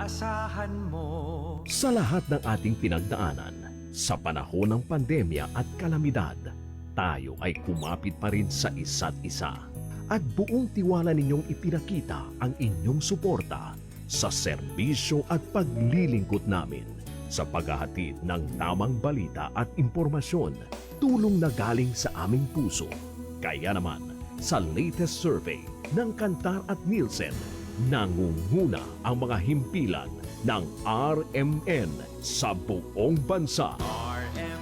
inaasahan mo. Sa lahat ng ating pinagdaanan, sa panahon ng pandemya at kalamidad, tayo ay kumapit pa rin sa isa't isa. At buong tiwala ninyong ipinakita ang inyong suporta sa serbisyo at paglilingkod namin sa paghahatid ng tamang balita at impormasyon, tulong na galing sa aming puso. Kaya naman, sa latest survey ng Kantar at Nielsen, nangunguna ang mga himpilan ng RMN sa buong bansa. RMN,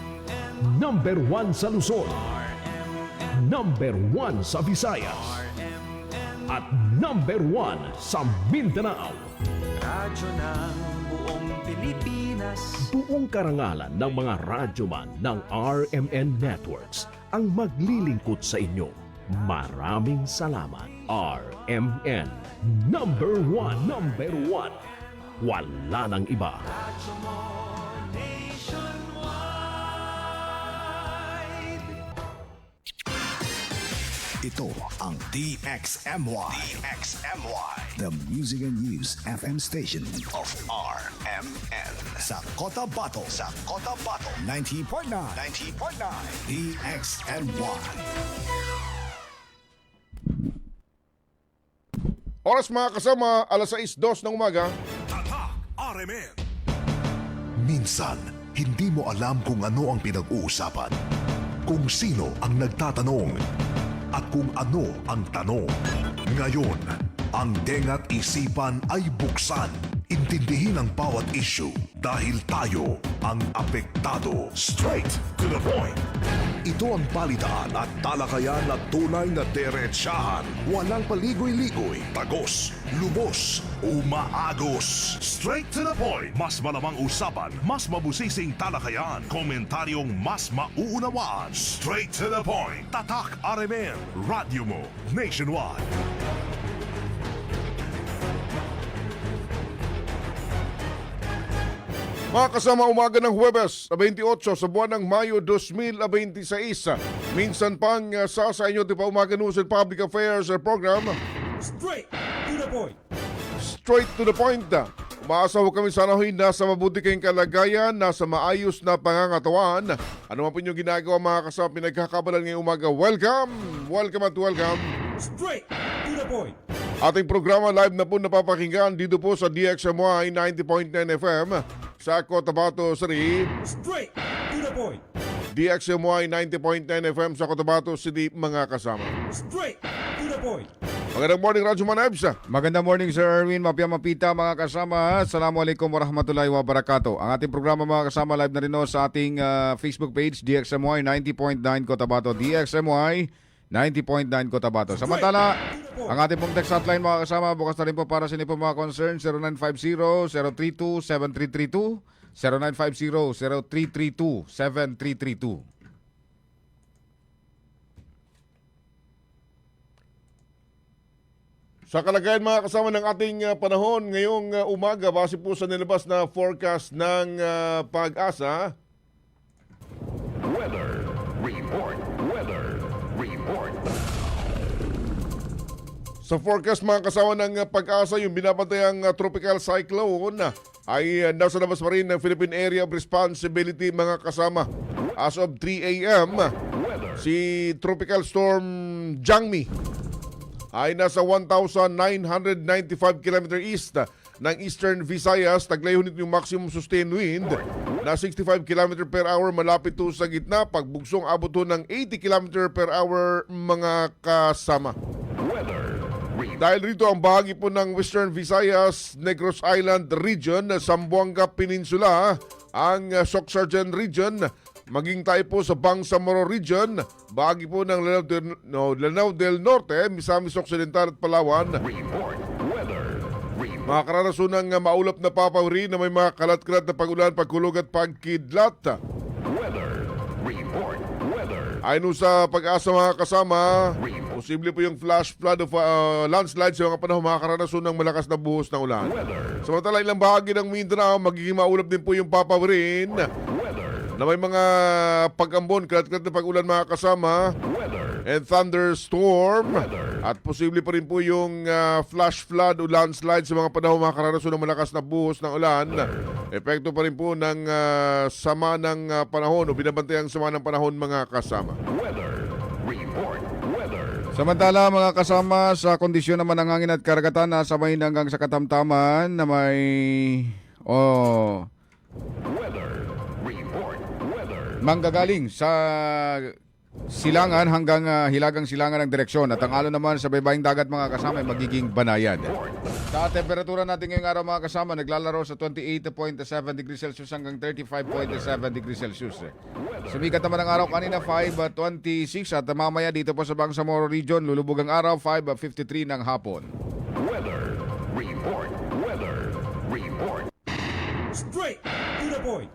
Number 1 sa Luzon, RMN, number 1 sa Visayas, RMN, at number 1 sa Mindanao. radyo ng buong Pilipinas. Buong karangalan ng mga radyoman ng RMN Networks ang maglilingkod sa inyo. Maraming salamat, RMN. Number 1, number 1. Wala nang iba. Radyo mo nationwide. Ito ang DXMY. The Music and News FM station of RMN. Sa Cotabato. 90.9. DXMY. Oras mga kasama, alas 6:02 ng umaga. Tatak RMN. Minsan, hindi mo alam kung ano ang pinag-uusapan, kung sino ang nagtatanong, at kung ano ang tanong. Ngayon, ang tenga't isipan ay buksan. Intindihin ang bawat issue dahil tayo ang apektado. Straight to the point. Ito ang balitaan at talakayan na tunay na derechahan. Walang paligoy-ligoy, tagos, lubos, umaagos. Straight to the point. Mas malamang usapan, mas mabusising talakayan, komentaryong mas mauunawaan. Straight to the point. Tatak RMN. Radyo mo nationwide. Mga kasama, umaga ng Huwebes, 28 sa buwan ng Mayo 2026. Minsan pang sa inyo pa umaga news and public affairs program. Straight to the point. Straight to the point. Umaasa ho kami sana ho'y nasa mabuti kayong kalagayan, nasa maayos na pangangatawan. Ano man po inyong ginagawa mga kasama, pinagkakabalan ngayong umaga. Welcome! Welcome at welcome. Straight to the point. Ating programa live na po napapakinggan dito po sa DXMY 90.9 FM sa Cotabato City. Straight to the point. DXMY 90.9 FM sa Cotabato City, mga kasama. Straight to the point. Magandang morning, Radyo Manabs. Magandang morning, Sir Erwin. Mapia mapita, mga kasama. Assalamualaikum warahmatullahi wabarakatuh. Ang ating programa, mga kasama, live na rin sa ating Facebook page, DXMY 90.9 Cotabato. DXMY 90.9 Cotabato. Samantala, ang ating pong text hotline, mga kasama, bukas na rin po para sa inyo po mga concern, 0950-032-7332, 0950-0332-7332. Sa kalagayan, mga kasama, ng ating panahon ngayong umaga, base po sa nilabas na forecast ng Pag-asa. Weather report. Sa forecast, mga kasama ng Pag-asa, yung binabantayang tropical cyclone ay nasa labas pa rin ng Philippine Area of Responsibility, mga kasama. As of 3 a.m., si Tropical Storm Jangmi ay nasa 1,995 km east ng Eastern Visayas. Taglay nito yung maximum sustained wind na 65 km per hour, malapit to sa gitna. Pagbugsong abot to ng 80 km per hour, mga kasama. Dahil rito ang bahagi po ng Western Visayas, Negros Island Region, Zamboanga Peninsula, ang Soc-Sargent Region, maging tayo po sa Bangsamoro Region, bahagi po ng Lanao del Norte, Misamis Occidental at Palawan. Mga karanasunang maulap na papawri na may mga kalat-kalat na pagulan, pagkulog at pagkidlat. Ayon sa Pag-asa, mga kasama, posible po yung flash flood of landslide sa mga panahon, mga karanason ng malakas na buhos ng ulan. Samantala, ilang bahagi ng Mindanao, magiging maulap din po yung papawirin na may mga pag-ambon, kalat-kalat na pag-ulan, mga kasama. and thunderstorm. At posible pa rin po yung flash flood o landslide sa mga panahon makaranasan ng malakas na buhos ng ulan. Epekto pa rin po ng sama ng panahon o binabantayang sama ng panahon mga kasama. Samantala mga kasama, sa kondisyon naman ng hangin at karagatan na sabay hanggang sa katamtaman na may manggagaling sa silangan hanggang hilagang silangan ng direksyon, at ang alon naman sa baybaying dagat mga kasama ay magiging banayad. Sa temperatura natin ngayong araw mga kasama, naglalaro sa 28.7 degrees Celsius hanggang 35.7 degrees Celsius. Sumikat naman ang araw kanina 5:26 at mamaya dito po sa Bangsamoro Region lulubog ang araw 5:53 ng hapon. Straight to the point.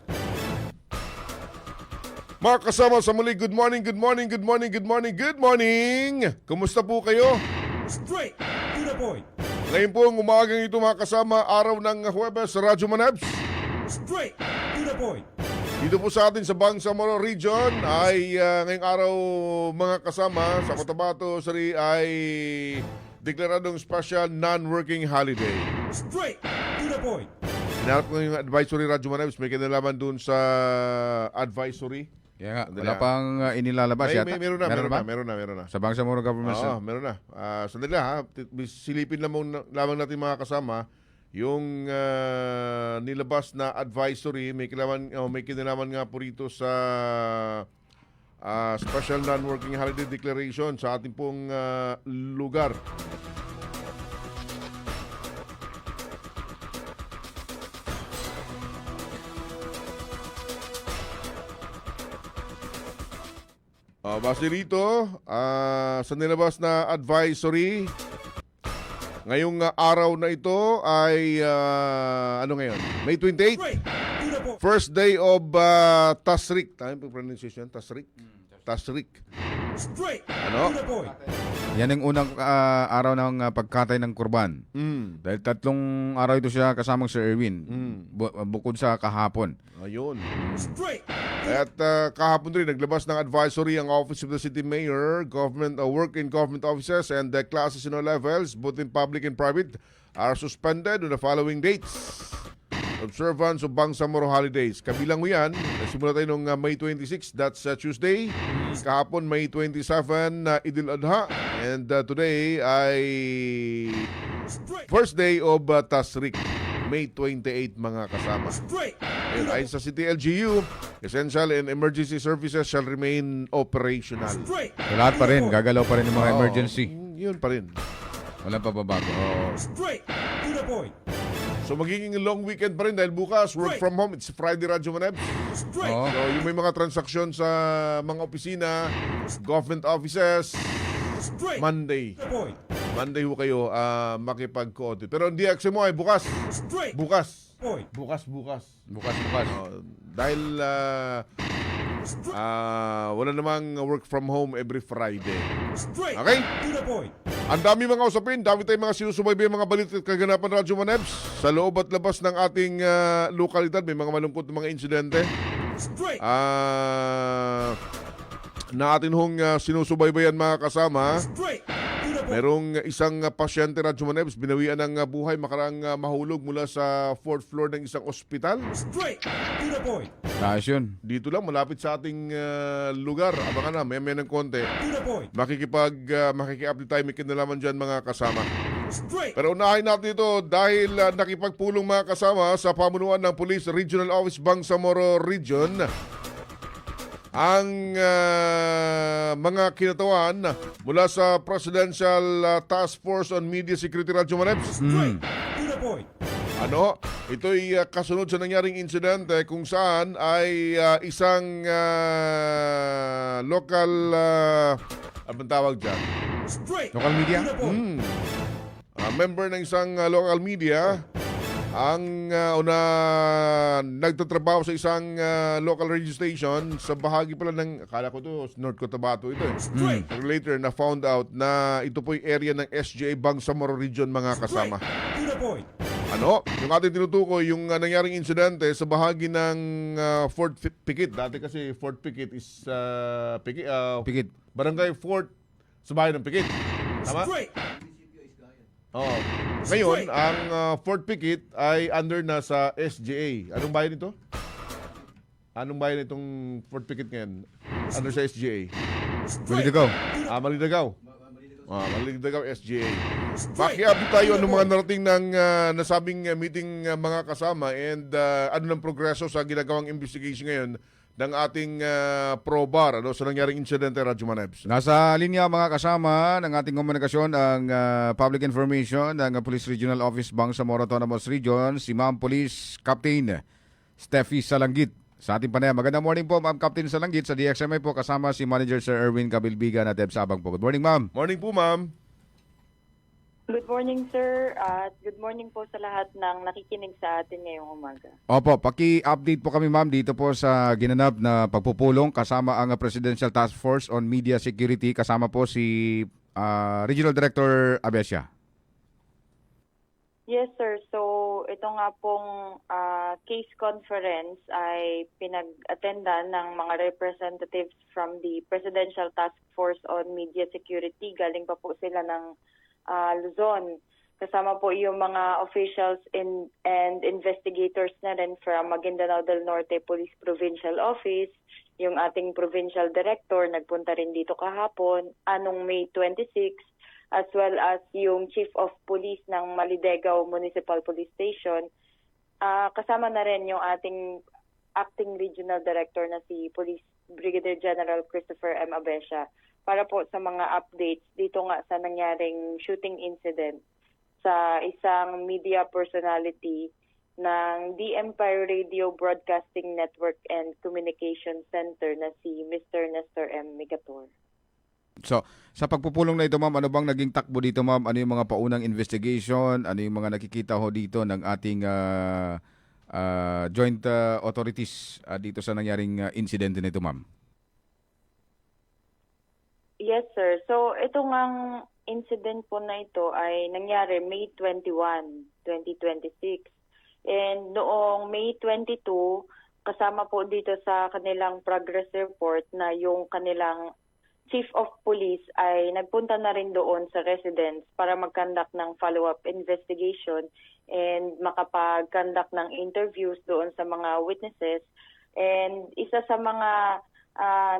Mga kasama sa muli, good morning, good morning, good morning, good morning, good morning! Kumusta po kayo? Straight to the point. Ngayon po ang umagang ito mga kasama, araw ng Huwebes sa Radyo Manabs. Straight to the point. Dito po sa atin sa Bangsamoro Region ay ngayong araw mga kasama sa Cotabato City ay deklaradong special non-working holiday. Straight to the point. Hinarap ko yung advisory Radyo Manabs, may kinalaman dun sa advisory. Kaya nga, wala pang inilalabas yata. Meron na. Sa Bangsamoro Government Oo, meron na. Sandali ha, silipin lamang natin mga kasama yung nilabas na advisory. May kinalaman nga po rito sa Special Non-Working Holiday Declaration sa ating pong lugar. Base rito, sa nilabas na advisory, ngayong araw na ito ay, ano ngayon? May 28? Straight to the point. First day of Tasrik. Tama yung pronunciation? Tasrik? Tasrik. Straight Ano? to the point. Yan ang unang araw ng pagkatay ng kurban. Dahil 3 araw ito siya kasamang Sir Erwin. Bukod sa kahapon. Ayun. Straight. At kahapon rin, naglabas ng advisory ang Office of the City Mayor, government work in government offices and the classes in all levels, both in public and private, are suspended on the following dates. Observance of Bangsamoro holidays. Kabilang mo yan, nagsimula tayo noong May 26, that's Tuesday. Kahapon, May 27, Idil Adha. And today ay first day of Tasrik, May 28 mga kasama. Straight. Ayun, ayon sa City LGU, essential and emergency services shall remain operational. Straight. So, lahat pa rin, gagalaw pa rin ng mga emergency. Yun pa rin. Walang pababago. Straight to the point. So magiging long weekend pa rin dahil bukas, work from home. It's Friday Radyo Manabs. Straight. Oo. So yung may mga transaksyon sa mga opisina, government offices, Straight Monday. to the point. Monday ho kayo makipag-coordinate. Pero hindi DXM mo ay bukas. Straight Bukas. point. Bukas. Bukas. Dahil wala namang work from home every Friday. Straight Okay? to the point. Ang dami mga usapin, dami tayong mga sinusubaybay mga balita at kaganapan Radyo Manebs. Sa loob at labas ng ating lokalidad, may mga malungkot na mga insidente. Straight. Na atin hong sinusubaybayan mga kasama. Straight to the point. Merong isang pasyente Radyo Manebs, binawian ng buhay makarang mahulog mula sa 4th floor ng isang ospital. Straight to the point. Taas yun. Dito lang, malapit sa ating lugar. Abangan na, may ng konti. To the point. Makiki-update tayo, may kinalaman dyan mga kasama. Straight. Pero unahin natin ito dahil nakipagpulong mga kasama sa pamunuan ng Police Regional Office Bangsamoro Region ang mga kinatawan mula sa Presidential Task Force on Media Security Radyo Manebs. Straight to the point. Ito'y kasunod sa nangyaring insidente kung saan ay isang local, anong tawag dyan? Straight Local media? to the point. Member ng isang local media ang nagtatrabaho sa isang local radio station sa bahagi pala ng, akala ko to North Cotabato ito eh. Straight. Pero later na found out na ito po yung area ng SGA Bangsamoro Region mga kasama. To the point. Yung ating tinutukoy, yung nangyaring insidente sa bahagi ng Fort Piquet. Dati kasi Fort Piquet is Pikit. Barangay Fort sa bahay ng pikit. Tama? Straight. Oo. Ngayon, ang Fort Pikit ay under na sa SGA. Anong bayan ito? Anong bayan itong Fort Pikit ngayon? Under sa SGA. Maliligaw. Malindagaw. Malindagaw SGA. Pakiabot tayo anong mga narating ng nasabing meeting mga kasama and ano ng progreso sa ginagawang investigation ngayon ng ating pro-bar sa nangyaring insidente, Radyo Manebs. Nasa linya mga kasama ng ating komunikasyon ang public information ng Police Regional Office Bangsamoro Autonomous Region, si Ma'am Police Captain Steffi Salanggit. Sa ating panayam, magandang morning po Ma'am Captain Salanggit sa DXMI po kasama si Manager Sir Erwin Cabilbigan at Deb Sabang po. Good morning Ma'am. Morning po, Ma'am. Good morning, sir. At good morning po sa lahat ng nakikinig sa atin ngayong umaga. Opo, paki-update po kami ma'am dito po sa ginanap na pagpupulong kasama ang Presidential Task Force on Media Security kasama po si Regional Director Abesia. Yes, sir. So, ito nga pong case conference ay pinag-attendan ng mga representatives from the Presidential Task Force on Media Security. Galing pa po sila ng Luzon. Kasama po yung mga officials and investigators na rin from Maguindanao del Norte Police Provincial Office. Yung ating provincial director nagpunta rin dito kahapon, anong May 26, as well as yung Chief of Police ng Malidegaw Municipal Police Station. Kasama na rin yung ating Acting Regional Director na si Police Brigadier General Christopher M. Abesia para po sa mga updates dito nga sa nangyaring shooting incident sa isang media personality ng The Empire Radio Broadcasting Network and Communication Center na si Mr. Nestor M. Migator. So, sa pagpupulong na ito ma'am, ano bang naging takbo dito ma'am? Ano yung mga paunang investigation? Ano yung mga nakikita ho dito ng ating joint authorities dito sa nangyaring incident nito ma'am? Yes, sir. So, ito ngang incident po na ito ay nangyari May 21, 2026. And noong May 22, kasama po dito sa kanilang progress report na yung kanilang Chief of Police ay nagpunta na rin doon sa residence para mag-conduct ng follow-up investigation and makapag-conduct ng interviews doon sa mga witnesses. And isa sa mga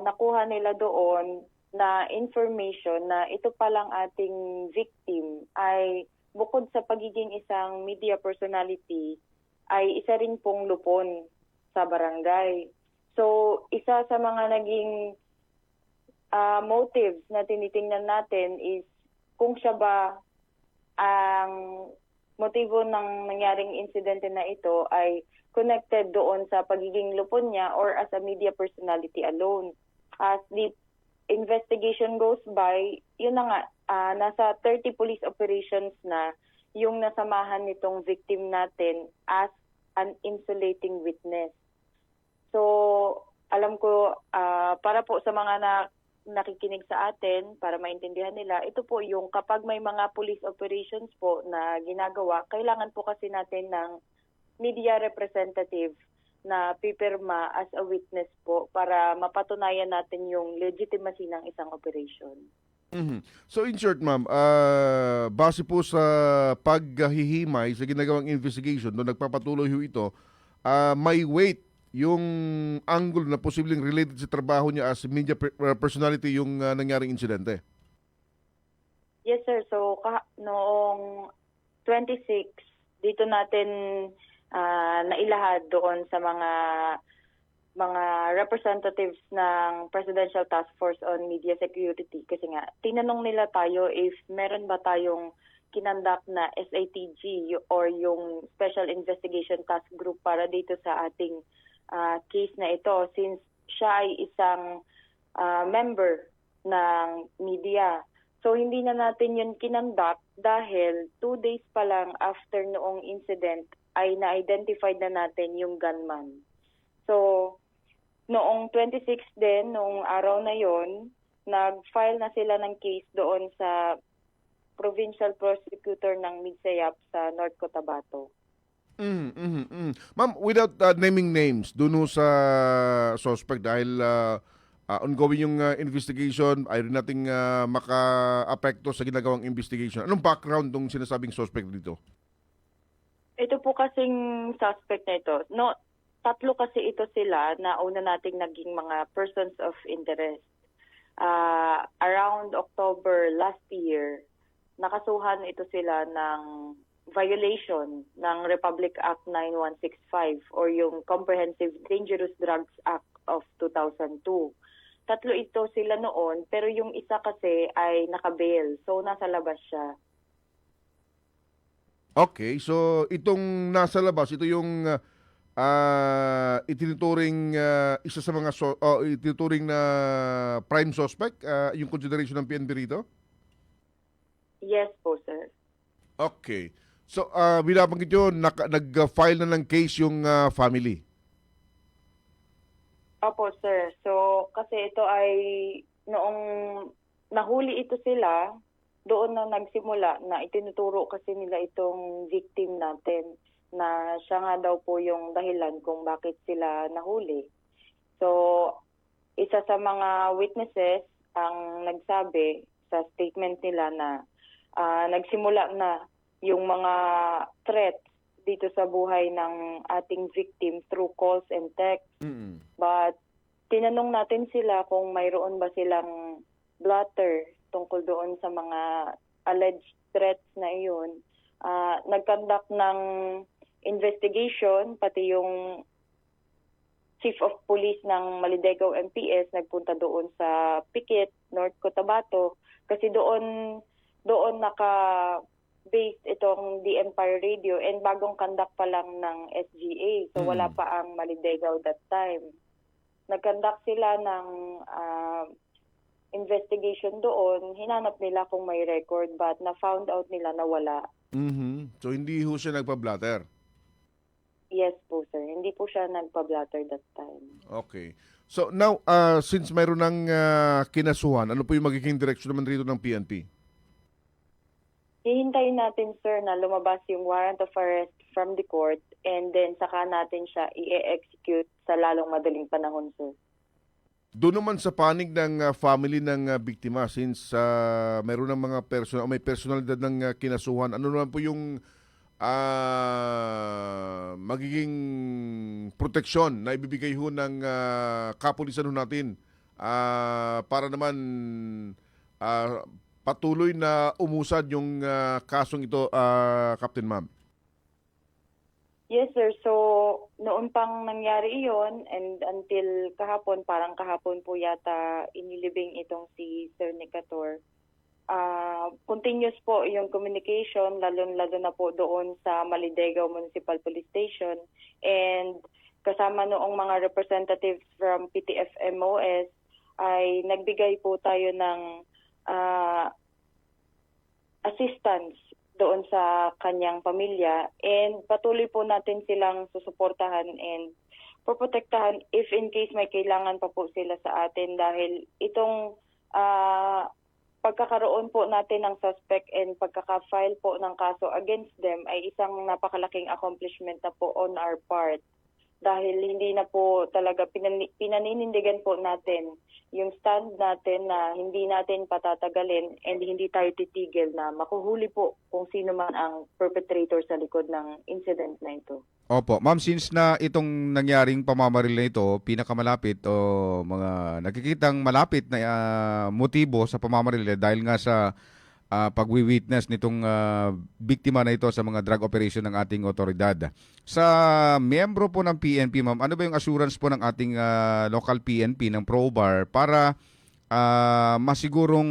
nakuha nila doon na information na ito palang ating victim ay bukod sa pagiging isang media personality ay isa rin pong lupon sa barangay. So isa sa mga naging motives na tinitingnan natin is kung siya ba ang motibo ng nangyaring insidente na ito ay connected doon sa pagiging lupon niya or as a media personality alone. As the investigation goes by, yun na nga, nasa 30 police operations na yung nasamahan nitong victim natin as an insulating witness. So, alam ko, para po sa mga nakikinig sa atin, para maintindihan nila, ito po yung kapag may mga police operations po na ginagawa, kailangan po kasi natin ng media representative na pipirma as a witness po para mapatunayan natin yung legitimacy ng isang operation. Mm-hmm. So in short, ma'am, base po sa paghihimay sa ginagawang investigation, doon nagpapatuloy ho ito, may weight yung angle na posibleng related sa trabaho niya as media personality yung nangyaring insidente. Yes, sir. So noong 26, dito natin nailahad doon sa mga representatives ng Presidential Task Force on Media Security kasi nga tinanong nila tayo if meron ba tayong kinandak na SITG or yung Special Investigation Task Group para dito sa ating case na ito since siya ay isang member ng media. So hindi na natin yun kinandak dahil 2 days pa lang after noong incident ay na-identify na natin yung gunman. So, noong 26 din, noong araw na yon, nag-file na sila ng case doon sa provincial prosecutor ng Midsayap sa North Cotabato. Ma'am, without naming names, doon sa suspect dahil ongoing yung investigation, ay rin nating maka-apekto sa ginagawang investigation. Anong background ng sinasabing suspect dito? Ito po kasing suspect na ito. No, tatlo kasi ito sila na una nating naging mga persons of interest. Around October last year, nakasuhan ito sila ng violation ng Republic Act 9165 or yung Comprehensive Dangerous Drugs Act of 2002. Tatlo ito sila noon, pero yung isa kasi ay nakabail. So, nasa labas siya. Okay, so itong nasa labas, ito yung itinuturing isa sa mga itinuturing na prime suspect, yung consideration ng PNP rito? Yes po, sir. Okay. So, binabanggit yun, nag-file na ng case yung family. Opo, sir. So, kasi ito ay noong nahuli ito sila, doon na nagsimula na itinuturo kasi nila itong victim natin na siya nga daw po yung dahilan kung bakit sila nahuli. So, isa sa mga witnesses ang nagsabi sa statement nila na nagsimula na yung mga threats dito sa buhay ng ating victim through calls and texts. Mm-mm. But tinanong natin sila kung mayroon ba silang blotter tungkol doon sa mga alleged threats na iyon. Nag-conduct ng investigation, pati yung Chief of Police ng Malindegaw MPS nagpunta doon sa Pikit, North Cotabato, kasi doon naka-based itong The Empire Radio and bagong conduct pa lang ng SGA. So wala pa ang Malindegaw that time. Nag-conduct sila ng investigation doon, hinanap nila kung may record but na-found out nila na wala. Mm-hmm. So, hindi ho siya nagpa-blatter? Yes po, sir. Hindi po siya nagpa-blatter that time. Okay. So, now, since mayroon ng kinasuhan, ano po yung magiging direksyon naman rito ng PNP? Hihintayin natin, sir, na lumabas yung warrant of arrest from the court and then saka natin siya i-execute sa lalong madaling panahon, sir. Doon naman sa panig ng family ng biktima, since mayroon ng mga personal, may personalidad ng kinasuhan, ano naman po yung magiging proteksyon na ibibigay ho ng kapulisan ho natin para naman patuloy na umusad yung kasong ito, Captain Ma'am? Yes, sir. So, noon pang nangyari iyon and until kahapon, parang kahapon po yata inilibing itong si Sir Nicator. Continuous po yung communication, lalo na po doon sa Malindegaw Municipal Police Station. And kasama noong mga representatives from PTF-MOS ay nagbigay po tayo ng assistance doon sa kanyang pamilya and patuloy po natin silang susuportahan and poprotektahan if in case may kailangan pa po sila sa atin dahil itong pagkakaroon po natin ng suspect and pagkaka-file po ng kaso against them ay isang napakalaking accomplishment na po on our part dahil hindi na po talaga pinaninindigan po natin yung stand natin na hindi natin patatagalin and hindi tayo titigil na makuhuli po kung sino man ang perpetrator sa likod ng incident na ito. Opo. Ma'am, since na itong nangyaring pamamaril na ito, pinakamalapit o mga nakikitang malapit na motibo sa pamamaril dahil nga sa pagwi-witness nitong biktima na ito sa mga drug operation ng ating otoridad. Sa miyembro po ng PNP, ma'am, ano ba yung assurance po ng ating local PNP ng ProBar para masiguro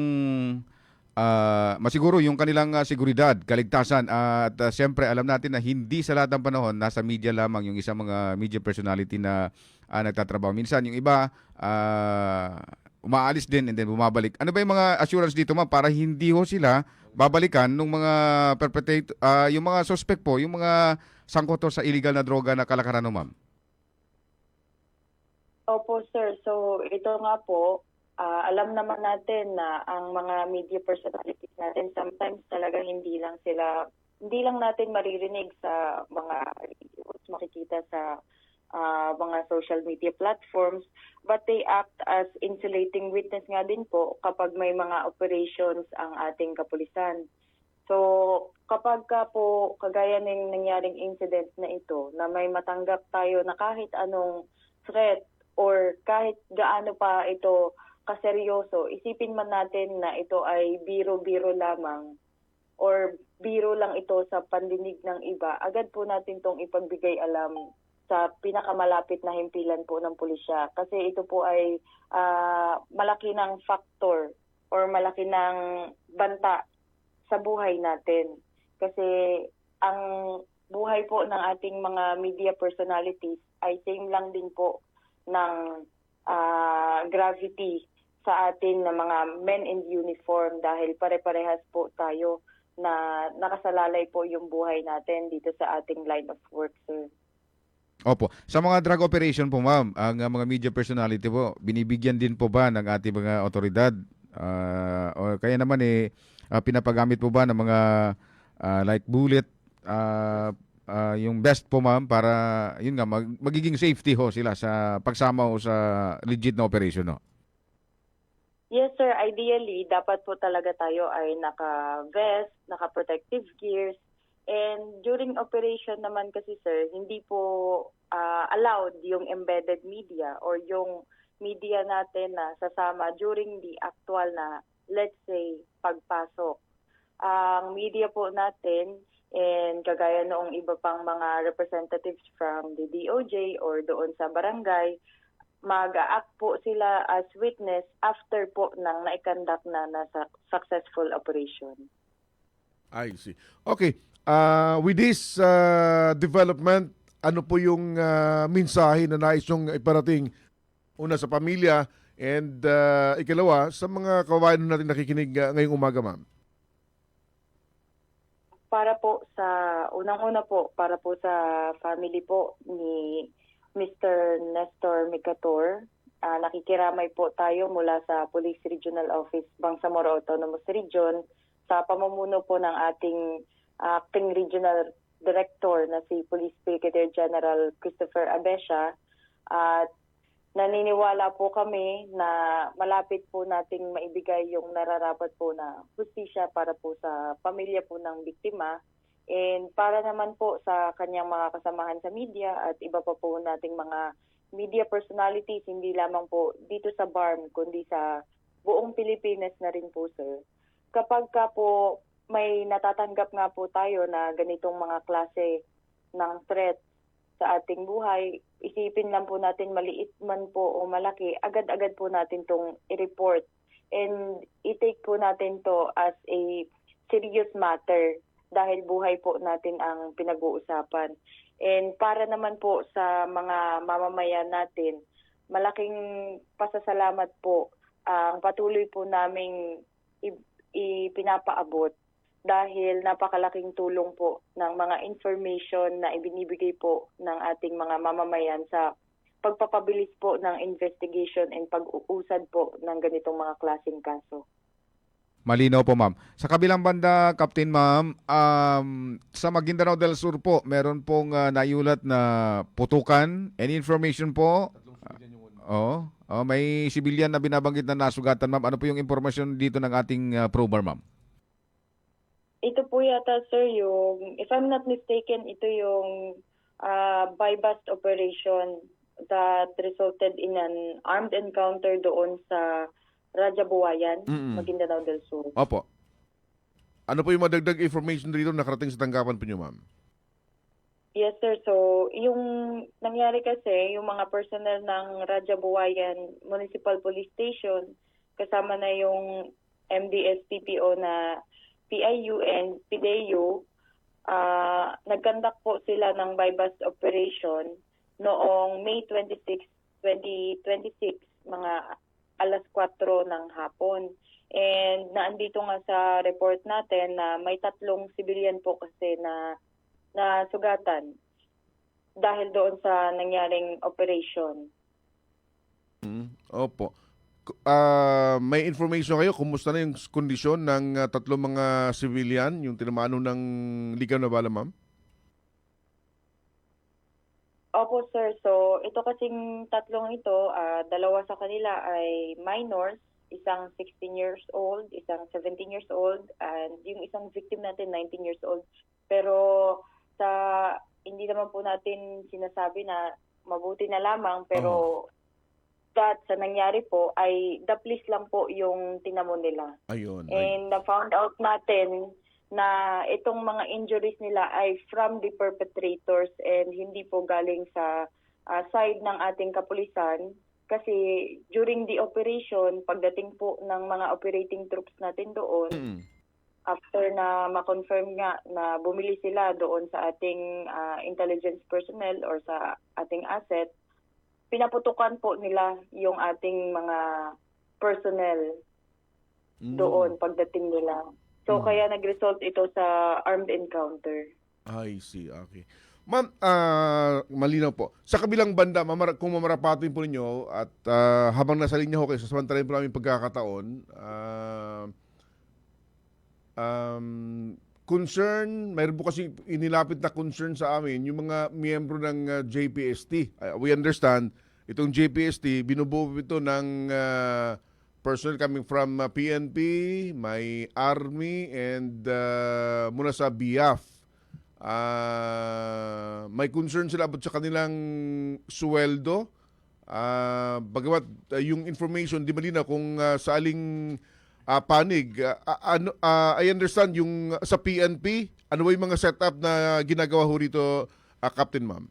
yung kanilang seguridad, kaligtasan at siyempre alam natin na hindi sa lahat ng panahon nasa media lamang yung isang mga media personality na nagtatrabaho. Minsan yung iba umaalis din and then bumabalik. Ano ba yung mga assurance dito, ma'am, para hindi ho sila babalikan ng mga perpetrator, yung mga suspect po, yung mga sangkoto sa illegal na droga na kalakaran, ma'am? Opo, sir. So, ito nga po, alam naman natin na ang mga media personalities natin sometimes talaga hindi lang natin maririnig sa mga videos, makikita sa mga social media platforms, but they act as insulating witness nga din po kapag may mga operations ang ating kapulisan. So kapag ka po kagaya ng nangyaring incident na ito na may matanggap tayo na kahit anong threat or kahit gaano pa ito kaseryoso, isipin man natin na ito ay biro-biro lamang or biro lang ito sa pandinig ng iba, agad po natin tong ipagbigay alam sa pinakamalapit na himpilan po ng pulisya. Kasi ito po ay malaki ng factor or malaki ng banta sa buhay natin. Kasi ang buhay po ng ating mga media personalities ay same lang din po ng gravity sa atin na mga men in uniform dahil pare-parehas po tayo na nakasalalay po yung buhay natin dito sa ating line of work, sir. Opo. Sa mga drug operation po, ma'am, ang mga media personality po, binibigyan din po ba ng ating mga otoridad? O kaya naman pinapagamit po ba ng mga like bullet, yung best po, ma'am, para yun nga magiging safety ho sila sa pagsama o sa legit na operation, no? Yes, sir. Ideally, dapat po talaga tayo ay naka-vest, naka-protective gears. And during operation naman kasi, sir, hindi po allowed yung embedded media or yung media natin na sasama during the actual na, let's say, pagpasok. Ang media po natin, and kagaya noong iba pang mga representatives from the DOJ or doon sa barangay, mag-a-act po sila as witness after po nang naikandak na successful operation. I see. Okay. With this development, ano po yung mensahe na nais yung iparating una sa pamilya and ikalawa sa mga kababayan natin nakikinig ngayong umaga, ma'am? Para po sa, unang-una po, para po sa family po ni Mr. Nestor Micator, nakikiramay po tayo mula sa Police Regional Office, Bangsamoro Autonomous Region, sa pamumuno po ng ating Acting Regional Director na si Police Brigadier General Christopher Abesha. At naniniwala po kami na malapit po nating maibigay yung nararapat po na hustisya para po sa pamilya po ng biktima. And para naman po sa kanyang mga kasamahan sa media at iba pa po nating mga media personalities, hindi lamang po dito sa BARM, kundi sa buong Pilipinas na rin po, sir. Kapag ka po may natatanggap nga po tayo na ganitong mga klase ng threat sa ating buhay, isipin lang po natin maliit man po o malaki, agad-agad po natin tong i-report. And i-take po natin to as a serious matter dahil buhay po natin ang pinag-uusapan. And para naman po sa mga mamamayan natin, malaking pasasalamat po ang patuloy po naming ipinapaabot dahil napakalaking tulong po ng mga information na ibinibigay po ng ating mga mamamayan sa pagpapabilis po ng investigation and pag-uusad po ng ganitong mga klaseng kaso. Malinaw po, ma'am. Sa kabilang banda, Captain, ma'am, sa Maguindanao del Sur po, meron pong naiulat na putukan. Any information po? May civilian na binabanggit na nasugatan, ma'am. Ano po yung impormasyon dito ng ating prober, ma'am? Ito po yata, sir, yung, if I'm not mistaken, ito yung buy-bust operation that resulted in an armed encounter doon sa Rajabuayan, Maguindanao del Sur. Opo. Ano po yung madagdag information dito nakarating sa tanggapan po niyo, ma'am? Yes, sir. So, yung nangyari kasi, yung mga personnel ng Rajabuayan Municipal Police Station, kasama na yung MDS-TPO na PIU and PDU, nagkandak po sila ng buy-bust operation noong May 26, 2026, mga alas 4 ng hapon. And naandito nga sa report natin na may 3 civilian po kasi na sugatan dahil doon sa nangyaring operation. Opo. May information kayo, kumusta na yung kondisyon ng 3 mga civilian, yung tinamano ng ligaw na bala, ma'am? Opo, sir. So, ito kasing tatlong ito, dalawa sa kanila ay minors, isang 16 years old, isang 17 years old, and yung isang victim natin, 19 years old. Pero hindi naman po natin sinasabi na mabuti na lamang, pero sa nangyari po ay the police lang po yung tinamo nila. Ayun. And na-found out natin na itong mga injuries nila ay from the perpetrators and hindi po galing sa side ng ating kapulisan. Kasi during the operation, pagdating po ng mga operating troops natin doon, after na ma-confirm nga na bumili sila doon sa ating intelligence personnel or sa ating asset, pinaputukan po nila yung ating mga personnel doon pagdating nila. So kaya nag-result ito sa armed encounter. I see. Okay. Ma'am, malinaw po. Sa kabilang banda, kung mamarapatin po ninyo at habang nasa linya ho kayo, sasamantalayin po namin pagkakataon, concern, mayroon po kasi inilapit na concern sa amin, yung mga miyembro ng JPST. We understand, itong JPST, binubuo ito ng personnel coming from PNP, may Army, and muna sa BIAF. May concern sila about sa kanilang sweldo. Bagamat yung information, di malinaw kung sa aling panig. I understand yung sa PNP, ano ba yung mga setup na ginagawa ho rito, Captain Ma'am?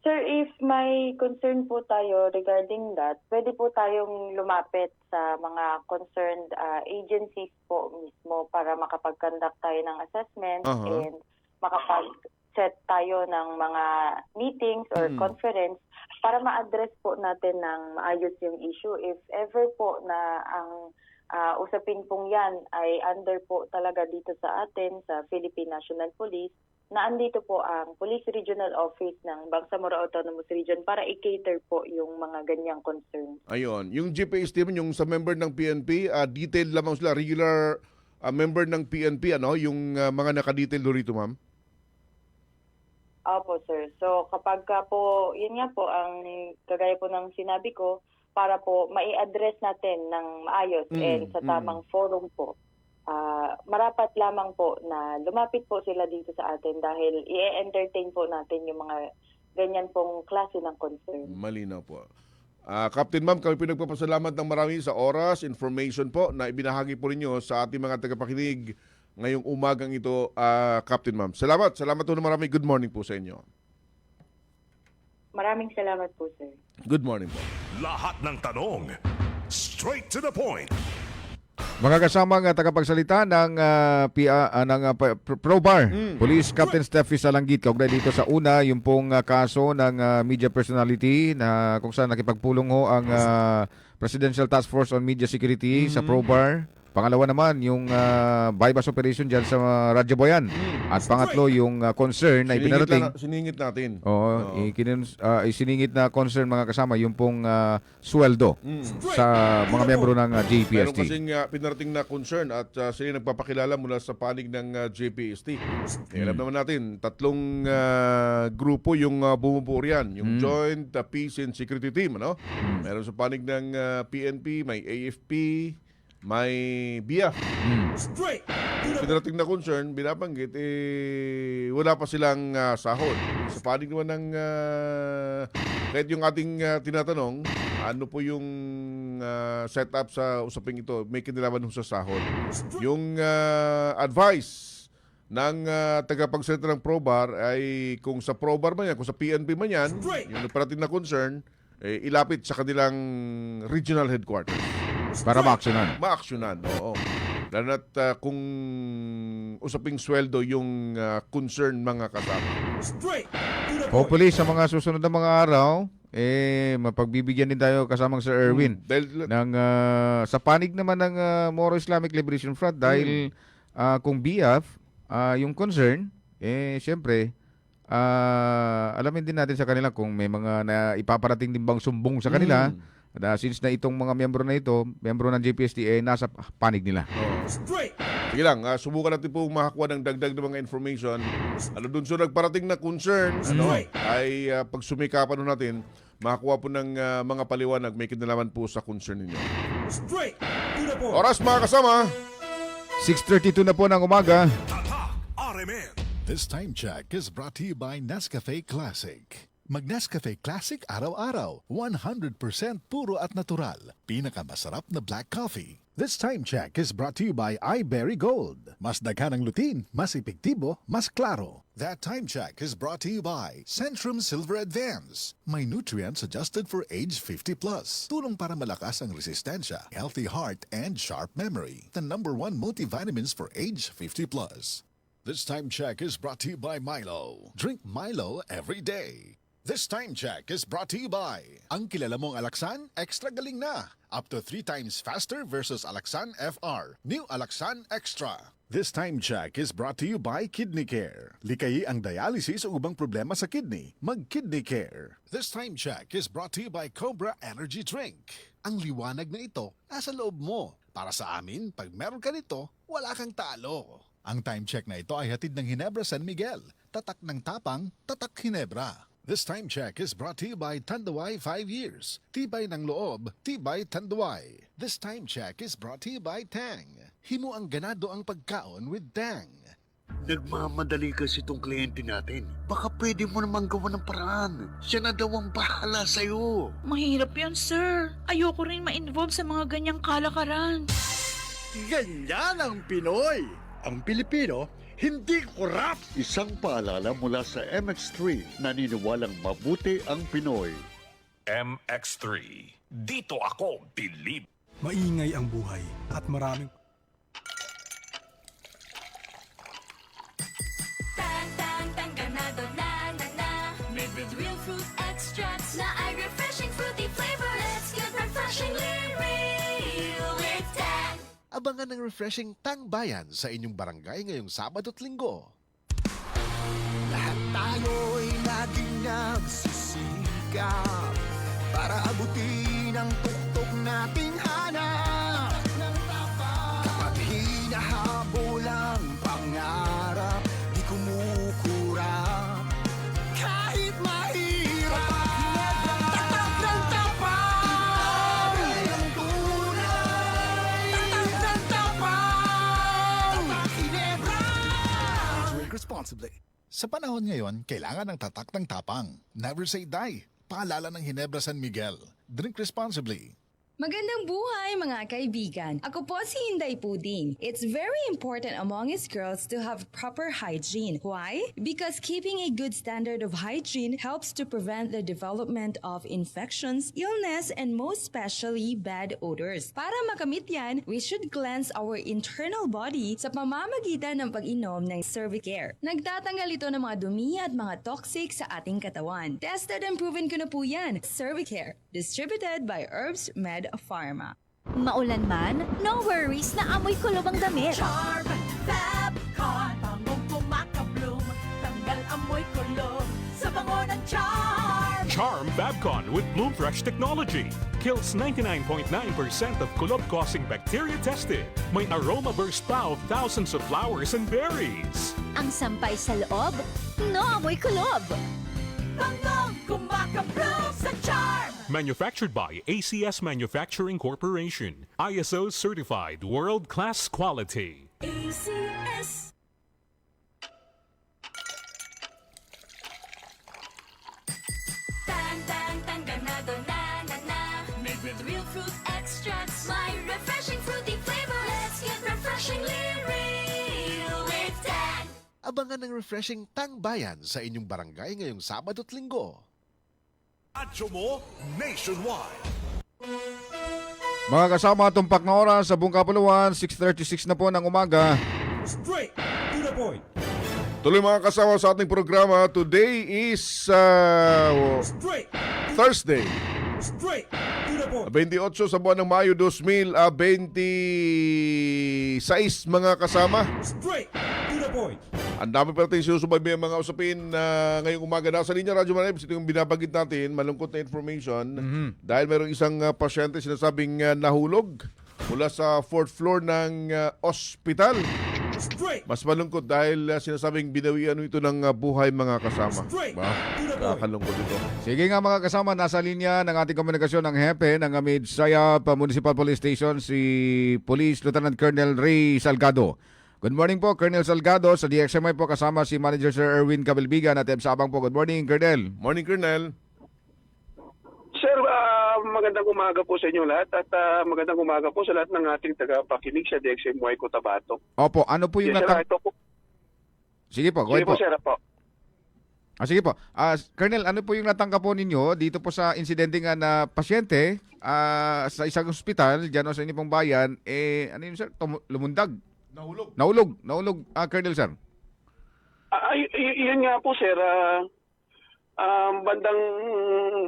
Sir, if may concern po tayo regarding that, pwede po tayong lumapit sa mga concerned agencies po mismo para makapag-conduct tayo ng assessment and makapag-set tayo ng mga meetings or conference para ma-address po natin ng maayos yung issue. If ever po na ang usapin pong yan ay under po talaga dito sa atin, sa Philippine National Police, na andito po ang Police Regional Office ng Bangsamoro Autonomous Region para i-cater po yung mga ganyang concern. Ayun. Yung GPS team, yung sa member ng PNP, detailed lamang sila, regular member ng PNP, ano? Yung mga nakadetail rito, ma'am? Opo, sir. So kapag ka po, yun nga po, ang kagaya po ng sinabi ko, para po mai-address natin ng maayos and sa tamang forum po. Marapat lamang po na lumapit po sila dito sa atin dahil i-entertain po natin yung mga ganyan pong klase ng concern. Malinaw po. Captain Ma'am, kami pinagpapasalamat ng marami sa oras, information po na ibinahagi po ninyo sa ating mga tagapakinig ngayong umagang ito, Captain Ma'am. Salamat. Salamat po na marami. Good morning po sa inyo. Maraming salamat po, sir. Good morning po. Lahat ng tanong, straight to the point. Mga kasamang tagapagsalita ng ProBar, Police Captain Steffi Salanggit, kaugnay dito sa una, yung pong kaso ng media personality na kung saan nakipagpulong ho ang Presidential Task Force on Media Security sa ProBar. Pangalawa naman, yung bypass operation dyan sa Radyo Boyan. At pangatlo, yung concern na ipinarating. Siningit natin. Oo, isiningit na concern mga kasama, yung pong sweldo sa mga miyembro ng Meron JPST. kasing pinarating na concern at sila nagpapakilala mula sa panig ng JPST. Alam naman natin, tatlong grupo yung bumubuo riyan. Yung Joint Peace and Security Team. Ano? Meron sa panig ng PNP, may AFP, may BIAF. Straight to the Pinarating na concern, binabanggit, wala pa silang sahod. Sa panig naman ng, kahit yung ating tinatanong, ano po yung setup sa usaping ito, may kinalaman sa sahod. Yung advice ng tagapagsalita ng ProBar ay kung sa ProBar man yan, kung sa PNP man yan, yung nagparating na concern, ilapit sa kanilang regional headquarters. Para maaksyonan. Maaksyonan, oo. Lalo na't kung usaping sweldo yung concern mga kasama. straight to the point. Hopefully, sa mga susunod na mga araw, mapagbibigyan din tayo kasamang Sir Erwin. Dahil, Ng, sa panig naman ng Moro Islamic Liberation Front, dahil kung BIAF, yung concern, siyempre, alamin din natin sa kanila kung may mga na ipaparating din bang sumbong sa kanila. Since na itong mga miyembro na ito, miyembro ng JPST, nasa panig nila. Straight Sige lang, subukan natin po makakuha ng dagdag na mga information. Dun sa nagparating na concerns, ay pag sumikapan nun natin, makakuha po ng mga paliwanag, may kinalaman po sa concern ninyo. Straight to the point. Oras mga kasama, 6:32 na po ng umaga. Tatak RMN. This time check is brought to you by Nescafe Classic. Mag-Nescafe Classic araw-araw. 100% puro at natural. Pinakamasarap na black coffee. This time check is brought to you by iBerry Gold. Mas daghan ang lutin, mas epektibo, mas klaro. That time check is brought to you by Centrum Silver Advance. May nutrients adjusted for age 50 plus. Tulong para malakas ang resistensya, healthy heart, and sharp memory. The #1 multivitamins for age 50 plus. This time check is brought to you by Milo. Drink Milo every day. This time check is brought to you by ang kilala mong Alaxan, extra galing na. Up to 3 times faster versus Alaxan FR. New Alaxan Extra. This time check is brought to you by Kidney Care. Likayi ang dialysis o ubang problema sa kidney. Mag-Kidney Care. This time check is brought to you by Cobra Energy Drink. Ang liwanag na ito nasa loob mo. Para sa amin, pag meron ka nito, wala kang talo. Ang time check na ito ay hatid ng Ginebra San Miguel. Tatak ng tapang, tatak Ginebra. This time check is brought to you by Tanduay 5 years. Tibay ng loob, tibay Tanduay. This time check is brought to you by Tang. Himo ang ganado ang pagkaon with Tang. Nagmamadali kasi itong kliyente natin. Baka pwede mo naman gawa ng paraan. Siya na daw ang bahala sa'yo. Mahirap yan, sir. Ayoko rin ma-involve sa mga ganyang kalakaran. Ganyan ang Pinoy. Ang Pilipino, hindi korap. Isang paalala mula sa MX3, naniniwalang mabuti ang Pinoy. MX3. Dito ako believe. Maingay ang buhay at maraming Tang, tang, tang, ganado, na, na, na. Made with real fruit extracts na ay refreshing fruity flavor. Let's get refreshingly real with Tang. Abangan ng refreshing Tang Bayan sa inyong barangay ngayong Sabado at Linggo. Lahat tayo'y laging nagsisikap para abutin ang tuktok nating hanap. Kapag hinahabol ang pangarap, di kumukurap. Kahit mahirap, tatak ng tapang. Ang tunay, tatak ng tapang. Tatak Ginebra. Drink responsibly. Sa panahon ngayon, kailangan ng tatak ng tapang. Never say die. Paalala ng Ginebra San Miguel. Drink responsibly. Magandang buhay mga kaibigan. Ako po si Hinday Puding. It's very important among us girls to have proper hygiene. Why? Because keeping a good standard of hygiene helps to prevent the development of infections, illness, and most especially bad odors. Para makamit yan, we should cleanse our internal body sa pamamagitan ng pag-inom ng Cervicare. Nagtatanggal ito ng mga dumi at mga toxic sa ating katawan. Tested and proven ko na po yan. Cervicare, distributed by Herbs Med Pharma. Maulan man, no worries na amoy kulob ang damit. Charm, Fabcon, bangong kumakabloom. Tanggal amoy kulob sa bango ng Charm. Charm Fabcon with Bloom Fresh technology kills 99.9% of kulob-causing bacteria tested. May aroma burst pa of thousands of flowers and berries. Ang sampay sa loob, no amoy kulob. Bangong kumakabloom sa Charm. Manufactured by ACS Manufacturing Corporation. ISO certified world-class quality. ACS. Tang, tang, tang, ganado, na, na, na. Made with real fruit extracts. My refreshing fruity flavor. Let's get refreshingly real with Tang. Abangan ng refreshing Tang Bayan sa inyong barangay ngayong Sabado at Linggo. Radyo mo nationwide. Mga kasama, tumpak na oras sa buong kapuluan, 6:36 na po ng umaga. straight to the point. tuloy mga kasama sa ating programa. Today is Straight, Thursday, straight to the point. 28 sa buwan ng Mayo 2026 mga kasama. Straight to the point. Ang dami pa natin sinusubaybay ang mga usapin ngayong umaga. Nasa linya Radyo Manibs, ito yung binabagit natin, malungkot na information. Dahil mayroong isang pasyente sinasabing nahulog mula sa 4th floor ng ospital. Straight. Mas malungkot dahil sinasabing binawian ito ng buhay mga kasama. Straight Ba? to the point. Kakalungkot ito. Sige nga mga kasama, nasa linya ng ating komunikasyon ng hepe ng Midsayap Municipal Police Station, si Police Lieutenant Colonel Ray Salgado. Good morning po, Colonel Salgado. Sa DXMY po kasama si Manager Sir Erwin Cabilbigan at EBS Abang po. Good morning, Colonel. Morning, Colonel. Sir, magandang umaga po sa inyo lahat at magandang umaga po sa lahat ng ating tagapakinig sa DXMY Cotabato. Opo, ano po yung Yes, sir, ito po. Sige po, go Sige ahead po, po. sir, po. Sige po. Colonel, ano po yung natanggap po ninyo dito po sa insidente nga na pasyente sa isang ospital dyan sa inyong pong bayan, ano yun sir? Lumundag? Nahulog, Colonel sir. Yun nga po, sir. Bandang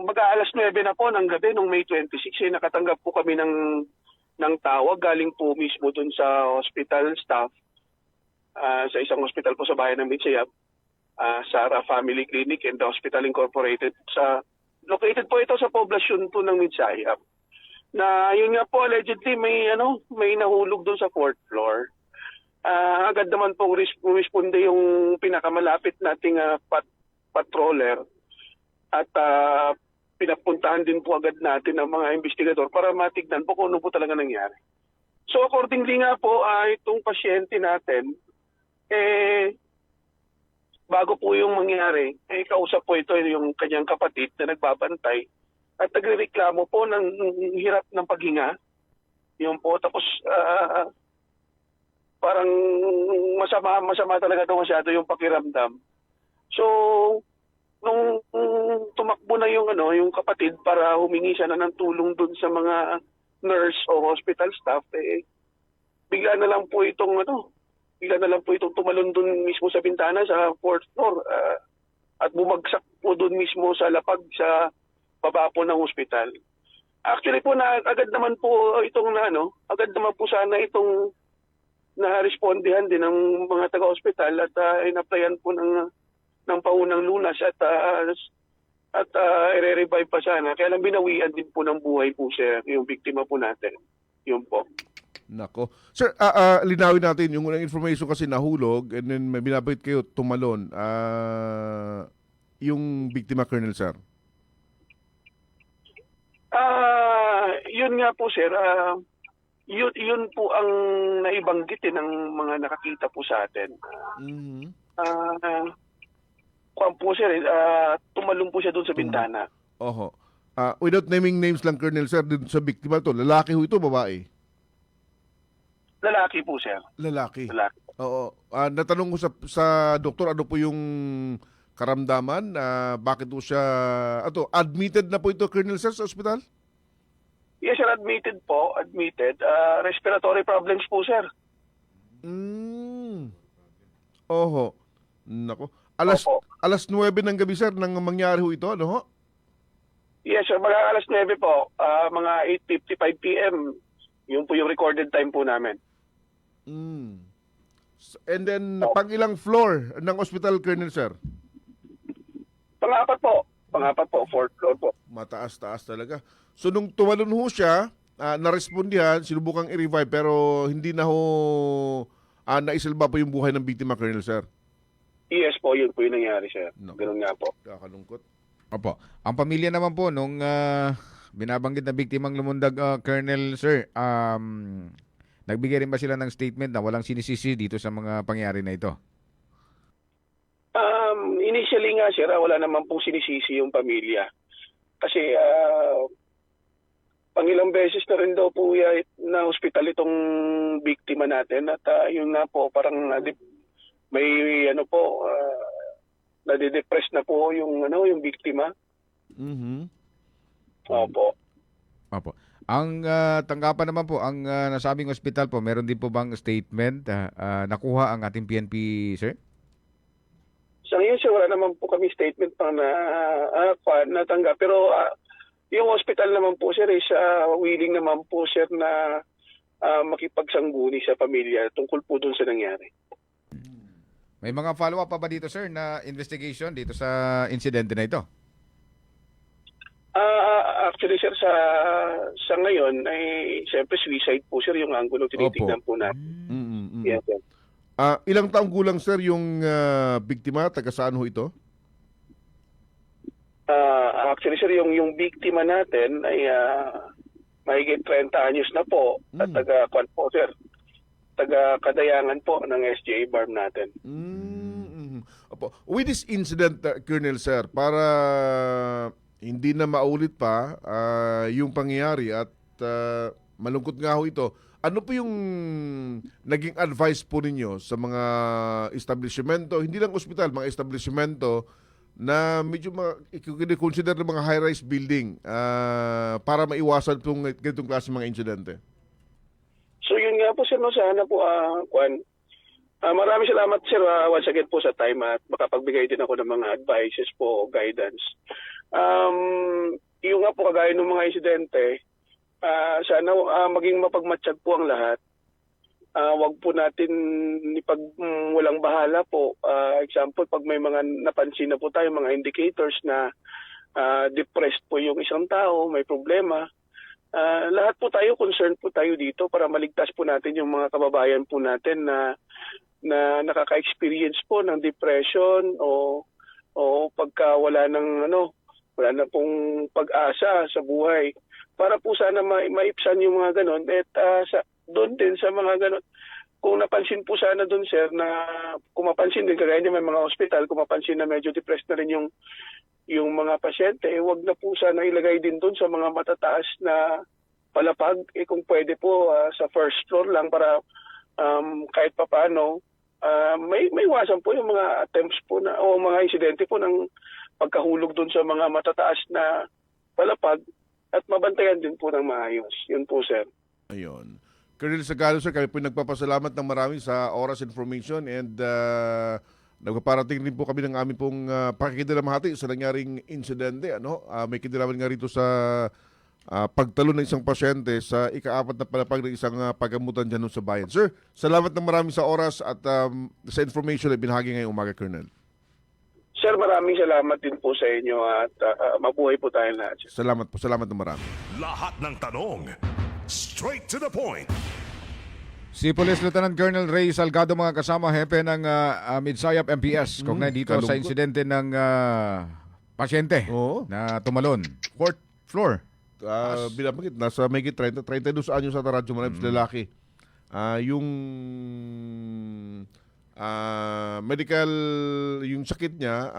mag-aalas 9 na po ng gabi nung May 26, nakatanggap po kami ng tawag galing po mismo dun sa hospital staff sa isang hospital po sa bayan ng Midsayap, Sara Family Clinic and Hospital Incorporated. Located po ito sa poblasyon po ng Midsayap. Na yun nga po, allegedly may nahulog dun sa 4th floor. Agad naman pong responde yung pinakamalapit nating patroller at pinapuntahan din po agad natin ang mga investigador para matignan po kung ano po talaga nangyari. So accordingly nga po, itong pasyente natin, bago po yung mangyari, kausap po ito yung kanyang kapatid na nagbabantay at nagrereklamo po ng hirap ng paghinga. Yun po, tapos parang masama talaga daw masyado yung pakiramdam. So, nung tumakbo na yung kapatid para humingi siya na ng tulong dun sa mga nurse o hospital staff, bigla na lang po itong tumalon dun mismo sa bintana sa 4th floor at bumagsak po dun mismo sa lapag sa baba po ng hospital. Actually po agad naman po sana itong na-respondihan din ng mga taga-hospital at inaplayan po ng paunang lunas at i-revive pa sana. Kaya lang binawian din po ng buhay po siya, yung biktima po natin. Yun po. Nako. Sir, linawin natin yung unang information kasi nahulog and then may binabait kayo tumalon. Yung biktima, Colonel Sir. Yun nga po, sir. Yun po ang naibanggit ng mga nakakita po sa atin. Po, sir, tumalong po siya doon sa bintana. Oho. Without naming names lang, Colonel Sir, dun sa biktima to, lalaki ho ito, babae? Lalaki po, sir. Lalaki. Lalaki. Oo. Natanong ko sa doktor, ano po yung karamdaman? Bakit po siya... admitted na po ito, Colonel Sir, sa ospital? Yes, sir. Admitted po. Admitted. Respiratory problems po, sir. Oho. Nako. Alas 9 ng gabi, sir, nang mangyari ho ito, ano ho? Yes, sir. Mga alas 9 po. Mga 8:55 p.m. Yun po yung recorded time po namin. And then, pang-ilang floor ng hospital, Colonel Sir? Pang-apat po. 4th floor po. Mataas-taas talaga. So, nung tumalon ho siya, narespondihan, sinubukang i-revive, pero hindi na ho naisalba po yung buhay ng biktima, Colonel Sir? Yes po, yun po yung nangyari, sir. Ganun nga po. Kakalungkot. Opo. Ang pamilya naman po nung binabanggit na biktimang lumundag, Colonel Sir, nagbigay rin ba sila ng statement na walang sinisisi dito sa mga pangyari na ito? Initially nga, sir, wala naman pong sinisisi yung pamilya. Kasi pangilang beses na rin daw po na hospital itong biktima natin at yun na po, parang may nade-depress na po yung biktima. Opo. Ang tanggapan naman po, ang nasabing ospital po, meron din po bang statement nakuha ang ating PNP, sir? Sa ngayon, sir, wala naman po kami statement pang natanggap. Pero yung hospital naman po, sir, is willing naman po, sir, na makipagsangguni sa pamilya tungkol po dun sa nangyari. May mga follow-up pa ba dito, sir, na investigation dito sa insidente na ito? Actually, sir, sa ngayon, siyempre suicide po, sir, yung angulo tinitignan po natin. Mm-hmm. Yes, sir. Ilang taong gulang, sir, yung biktima? Taga saan ho ito? Actually, sir, yung biktima natin ay mahigit 30 anyos na po at taga Kadayangan po ng SGA Barm natin. Opo. With this incident, Colonel, sir, para hindi na maulit pa yung pangyayari at malungkot nga ho ito, ano po yung naging advice po ninyo sa mga establishmento, hindi lang ospital, mga establishmento na medyo consider ng mga high-rise building para maiwasan pong ganitong klase mga insidente? So yun nga po, sir, no, sana po, maraming salamat, sir, once again po sa time at makapagbigay din ako ng mga advices po, guidance. Yung nga po, kagaya ng mga insidente, sana maging mapagmatsyag po ang lahat. Wag po natin walang bahala po. Example, pag may mga napansin na po tayo, mga indicators na depressed po yung isang tao, may problema, lahat po tayo, concerned po tayo dito para maligtas po natin yung mga kababayan po natin na nakaka-experience po ng depression o pagka wala na pong pag-asa sa buhay. Para po sana maipsan yung mga ganon. At doon din sa mga ganon, kung napansin po sana doon, sir, na kung mapansin din, kagaya niya may mga hospital, kung mapansin na medyo depressed na rin yung mga pasyente, wag na po sana ilagay din doon sa mga matataas na palapag. Kung pwede po sa first floor lang para kahit papaano, may iwasan po yung mga attempts po o mga insidente po ng pagkahulog doon sa mga matataas na palapag at mabantayan din po ng maayos. Yun po, sir. Ayun. Colonel Sagalo, sir, kami po nagpapasalamat ng marami sa oras information and nagpaparating din po kami ng aming pong pakikidalamhati sa nangyaring insidente. May kinalaman nga rito sa pagtalo ng isang pasyente sa ika-4 na palapag ng isang pagamutan dyan sa bayan. Sir, salamat ng marami sa oras at sa information na binahagi ngayong umaga, Colonel. Sir, maraming salamat din po sa inyo at mabuhay po tayo lahat. Salamat po, salamat ng marami. Lahat ng tanong, straight to the point. Si Police Lieutenant Colonel Ray Salgado, mga kasama, hepe ng Midsayap MPS, kaugnay dito sa insidente ng pasyente na tumalon. 4th floor. Binabagit, nasa may 32 anyos sa Radyo Manayos, lalaki. Yung medical, yung sakit niya,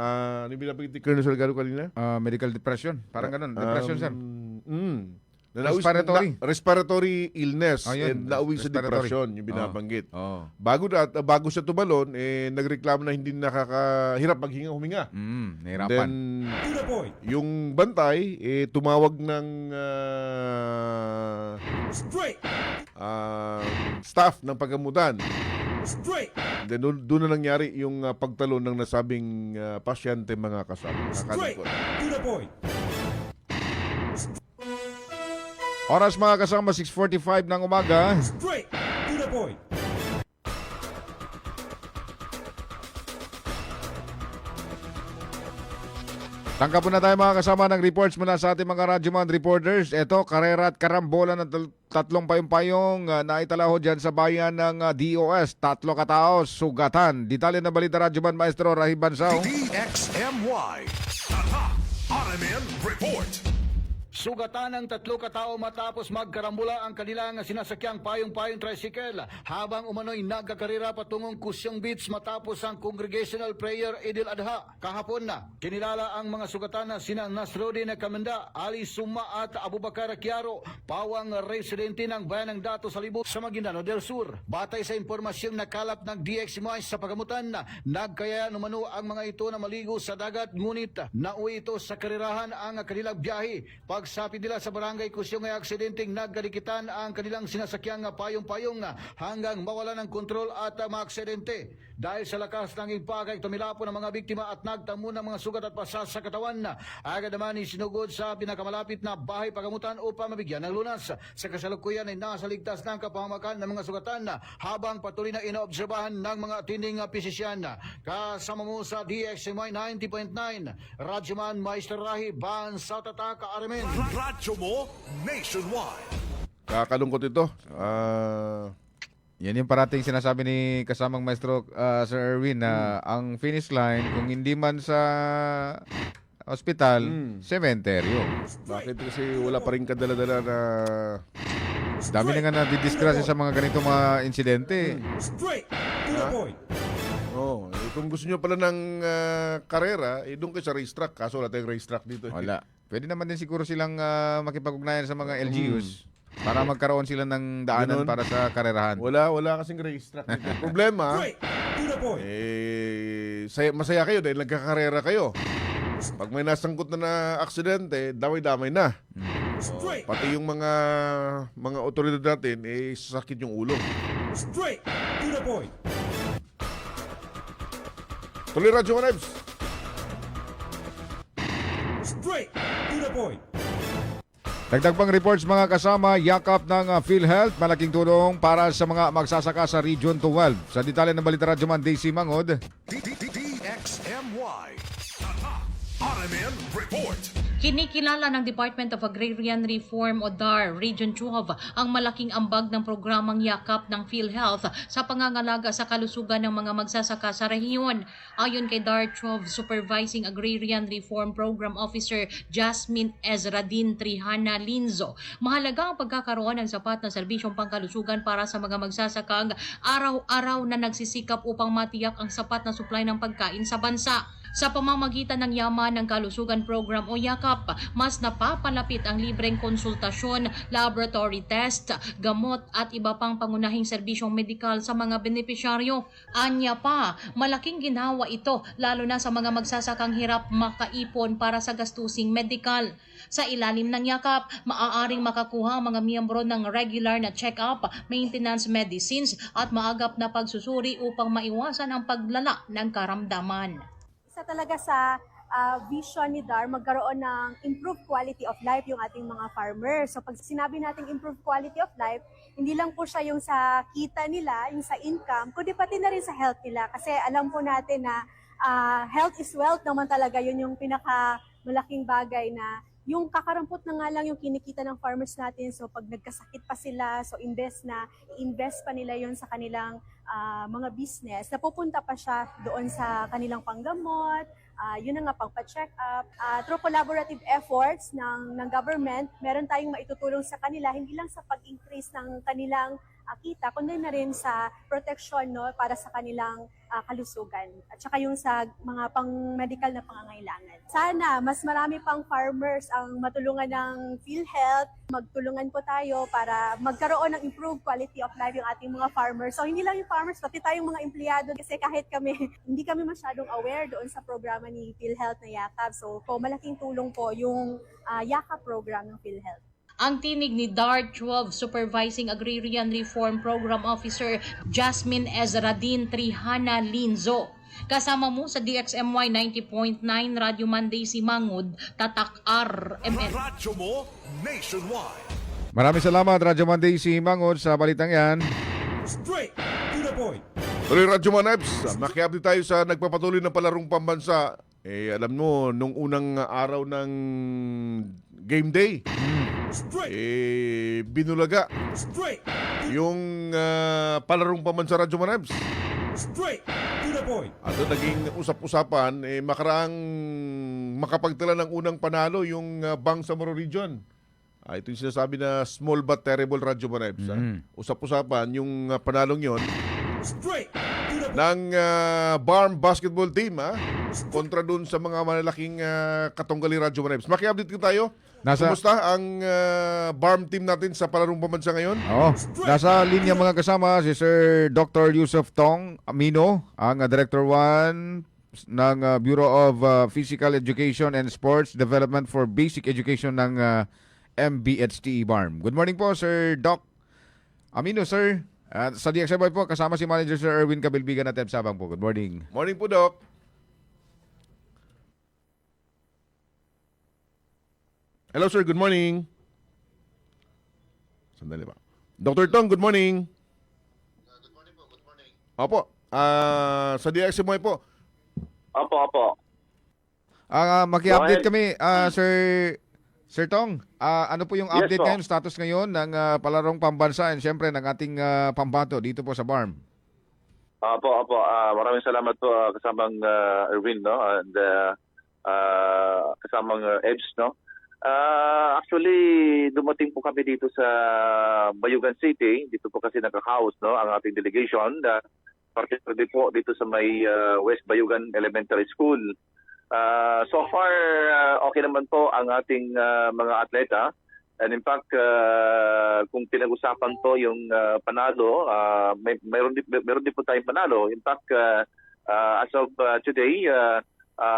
ano binabagit ni Colonel Salgado kanina? Medical depression. Parang ganun. Depression, sir. Respiratory illness and nauwi sa depression, yung binabanggit. Bago siya tumalon, nagreklamo na hindi nakakahirap maghinga-huminga. Nahirapan. Then, yung bantay, tumawag ng staff ng pagamutan. Then, doon na nangyari yung pagtalon ng nasabing pasyente, mga kasama. Straight to the point. Oras, mga kasama, 6:45 ng umaga. Straight to the point. Tangka po na tayo, mga kasama, ng reports mula sa ating mga Radyoman reporters. Ito, karera at karambola ng tatlong payong-payong na italaho dyan sa bayan ng DOS. 3 katao, sugatan. Detalye na balita, Radyoman Maestro Rahib Bansao. DXMY Tatak RMN Report. Sugatan ng 3 katao matapos magkarambula ang kanilang sinasakyang payong-payong tricycle habang umano'y nagkakarira patungong Kusyong Beach matapos ang Congregational Prayer Idil Adha. Kahapon na, kinilala ang mga sugatan na sina Nasruddin Kamenda, Ali Suma at Abubakar Kiaro, pawang residente ng bayan ng Dato Salibut sa Maguindanao del Sur. Batay sa impormasyong nakalap ng DXMY sa pagamutan, nagkaya umano ang mga ito na maligo sa dagat, ngunit nauwi ito sa karirahan ang kanilang biyahe. Pagsapit nila sa barangay Kusyong ay aksidenteng nagkadikitan ang kanilang sinasakyang payong-payong hanggang mawala ng kontrol at maaksidente. Dahil sa lakas ng impake, tumilapo ng mga biktima at nagtamo ng mga sugat at pasas sa katawan. Agad naman isinugod sa pinakamalapit na bahay pagamutan upang mabigyan ng lunas. Sa kasalukuyan ay nasa ligtas ng kapahamakan ng mga sugatan habang patuloy na inoobserbahan ng mga atinding pisisyan. Kasama mo sa DXMY 90.9, Radyoman Maestro Rahi Bansao Tatak RMN. Radyo mo nationwide. Kakalungkot ito. Yan yung parating sinasabi ni kasamang Maestro Sir Erwin na ang finish line, kung hindi man sa ospital, sementeryo. Bakit kasi wala pa rin kadala-dala na... Dami na nga nadidisgrasya sa mga ganitong mga insidente. Straight to the point. Oh, kung gusto nyo pala ng karera, doon kayo sa racetrack. Kaso wala tayong racetrack dito. Wala. Pwede naman din siguro silang makipag-ugnayan sa mga LGUs para magkaroon sila ng daanan Ganun. para sa karerahan. Wala kasing racetrack dito. Problema, Straight to the point. masaya kayo dahil nagkakarera kayo. Pag may nasangkot na aksidente, damay-damay na. Straight. Pati yung mga otoridad natin, sasakit yung ulo. Straight to the point. Tuloy Radyo Manebs. Straight to the point. Dagdag pang reports mga kasama, yakap ng PhilHealth, malaking tulong para sa mga magsasaka sa Region 12. Sa detalye ng Balita Radyo Man, Daisy Mangod. DXMY. RMN Report. Kinikilala ng Department of Agrarian Reform o DAR Region 12 ang malaking ambag ng programang yakap ng PhilHealth sa pangangalaga sa kalusugan ng mga magsasaka sa rehiyon. Ayon kay DAR 12 Supervising Agrarian Reform Program Officer Jasmine Ezradin Trihana Linzo, mahalaga ang pagkakaroon ng sapat na serbisyong pangkalusugan para sa mga magsasakang araw-araw na nagsisikap upang matiyak ang sapat na supply ng pagkain sa bansa. Sa pamamagitan ng Yaman ng Kalusugan Program o YAKAP, mas napapalapit ang libreng konsultasyon, laboratory test, gamot at iba pang pangunahing serbisyong medikal sa mga benepisyaryo. Anya pa, malaking ginhawa ito lalo na sa mga magsasakang hirap makaipon para sa gastusing medikal. Sa ilalim ng YAKAP, maaaring makakuha ang mga miyembro ng regular na check-up, maintenance medicines at maagap na pagsusuri upang maiwasan ang paglala ng karamdaman. Isa talaga sa vision ni DAR, magkaroon ng improved quality of life yung ating mga farmers. So pag sinabi natin improved quality of life, hindi lang po siya yung sa kita nila, yung sa income, kundi pati na rin sa health nila. Kasi alam po natin na health is wealth naman talaga, yun yung pinakamalaking bagay na yung kakarampot na nga lang yung kinikita ng farmers natin. So pag nagkasakit pa sila, so invest pa nila yun sa kanilang mga business, napupunta pa siya doon sa kanilang panggamot, yun na nga pangpa-check up. Through collaborative efforts ng government, meron tayong maitutulong sa kanila, hindi lang sa pag-increase ng kanilang kita, kundi na rin sa protection, no, para sa kanilang kalusugan at saka yung sa mga pang-medical na pangangailangan. Sana mas marami pang farmers ang matulungan ng PhilHealth. Magtulungan po tayo para magkaroon ng improved quality of life yung ating mga farmers. So hindi lang yung farmers, pati tayong mga empleyado, kasi kahit kami, hindi kami masyadong aware doon sa programa ni PhilHealth na YAKAP. So malaking tulong po yung YAKAP program ng PhilHealth. Ang tinig ni DAR 12 Supervising Agrarian Reform Program Officer Jasmine Ezradin Trihana Linzo. Kasama mo sa DXMY 90.9 Radio Monday si Mangod, Tatak RMN. Radyo mo nationwide. Maraming salamat Radyo Monday si Mangod sa balitang yan. Straight to the point. Tuloy Radyo Manebs, makiabdi tayo sa nagpapatuloy ng palarong pambansa. Alam mo, nung unang araw ng game day, binulaga yung palarong pambansa Radyo Manebs. Straight to the point. At naging usap-usapan, makaraang makapagtala ng unang panalo yung Bangsamoro Region. Ito yung sinasabi na small but terrible Radyo Manebs. Usap-usapan yung panalong yon ng Barm Basketball Team kontra dun sa mga malalaking katunggali Radyo Manebs. Maki-update ko tayo. Kumusta ang Barm team natin sa palarong pambansa ngayon? Nasa linya mga kasama si Sir Dr. Yusuf Tong Amino, ang Director 1 ng Bureau of Physical Education and Sports Development for Basic Education ng MBHTE Barm. Good morning po Sir Doc Amino, sir. At sa DXMY po, kasama si Manager Sir Erwin Kabilbigan at Teb Sabang po. Good morning. Morning po, Doc. Hello, sir. Good morning. Sandali ba? Dr. Tong, good morning. Good morning po. Good morning. Opo. Sa DXMY po. Opo. Maki-update kami, Sir Sir Tong, ano po yung Yes, update po. ngayon, status ngayon ng palarong pambansa and syempre ng ating pambato dito po sa BARM? Opo. Maraming salamat po kasamang Erwin, no? And kasamang Ebs, no? Actually, dumating po kami dito sa Bayugan City. Dito po kasi naka-house, no, ang ating delegation. Particularly po dito sa may West Bayugan Elementary School. So far, okay naman po ang ating mga atleta. And in fact, kung pinag-usapan po yung panalo, mayroon din po tayong panalo. In fact, as of today,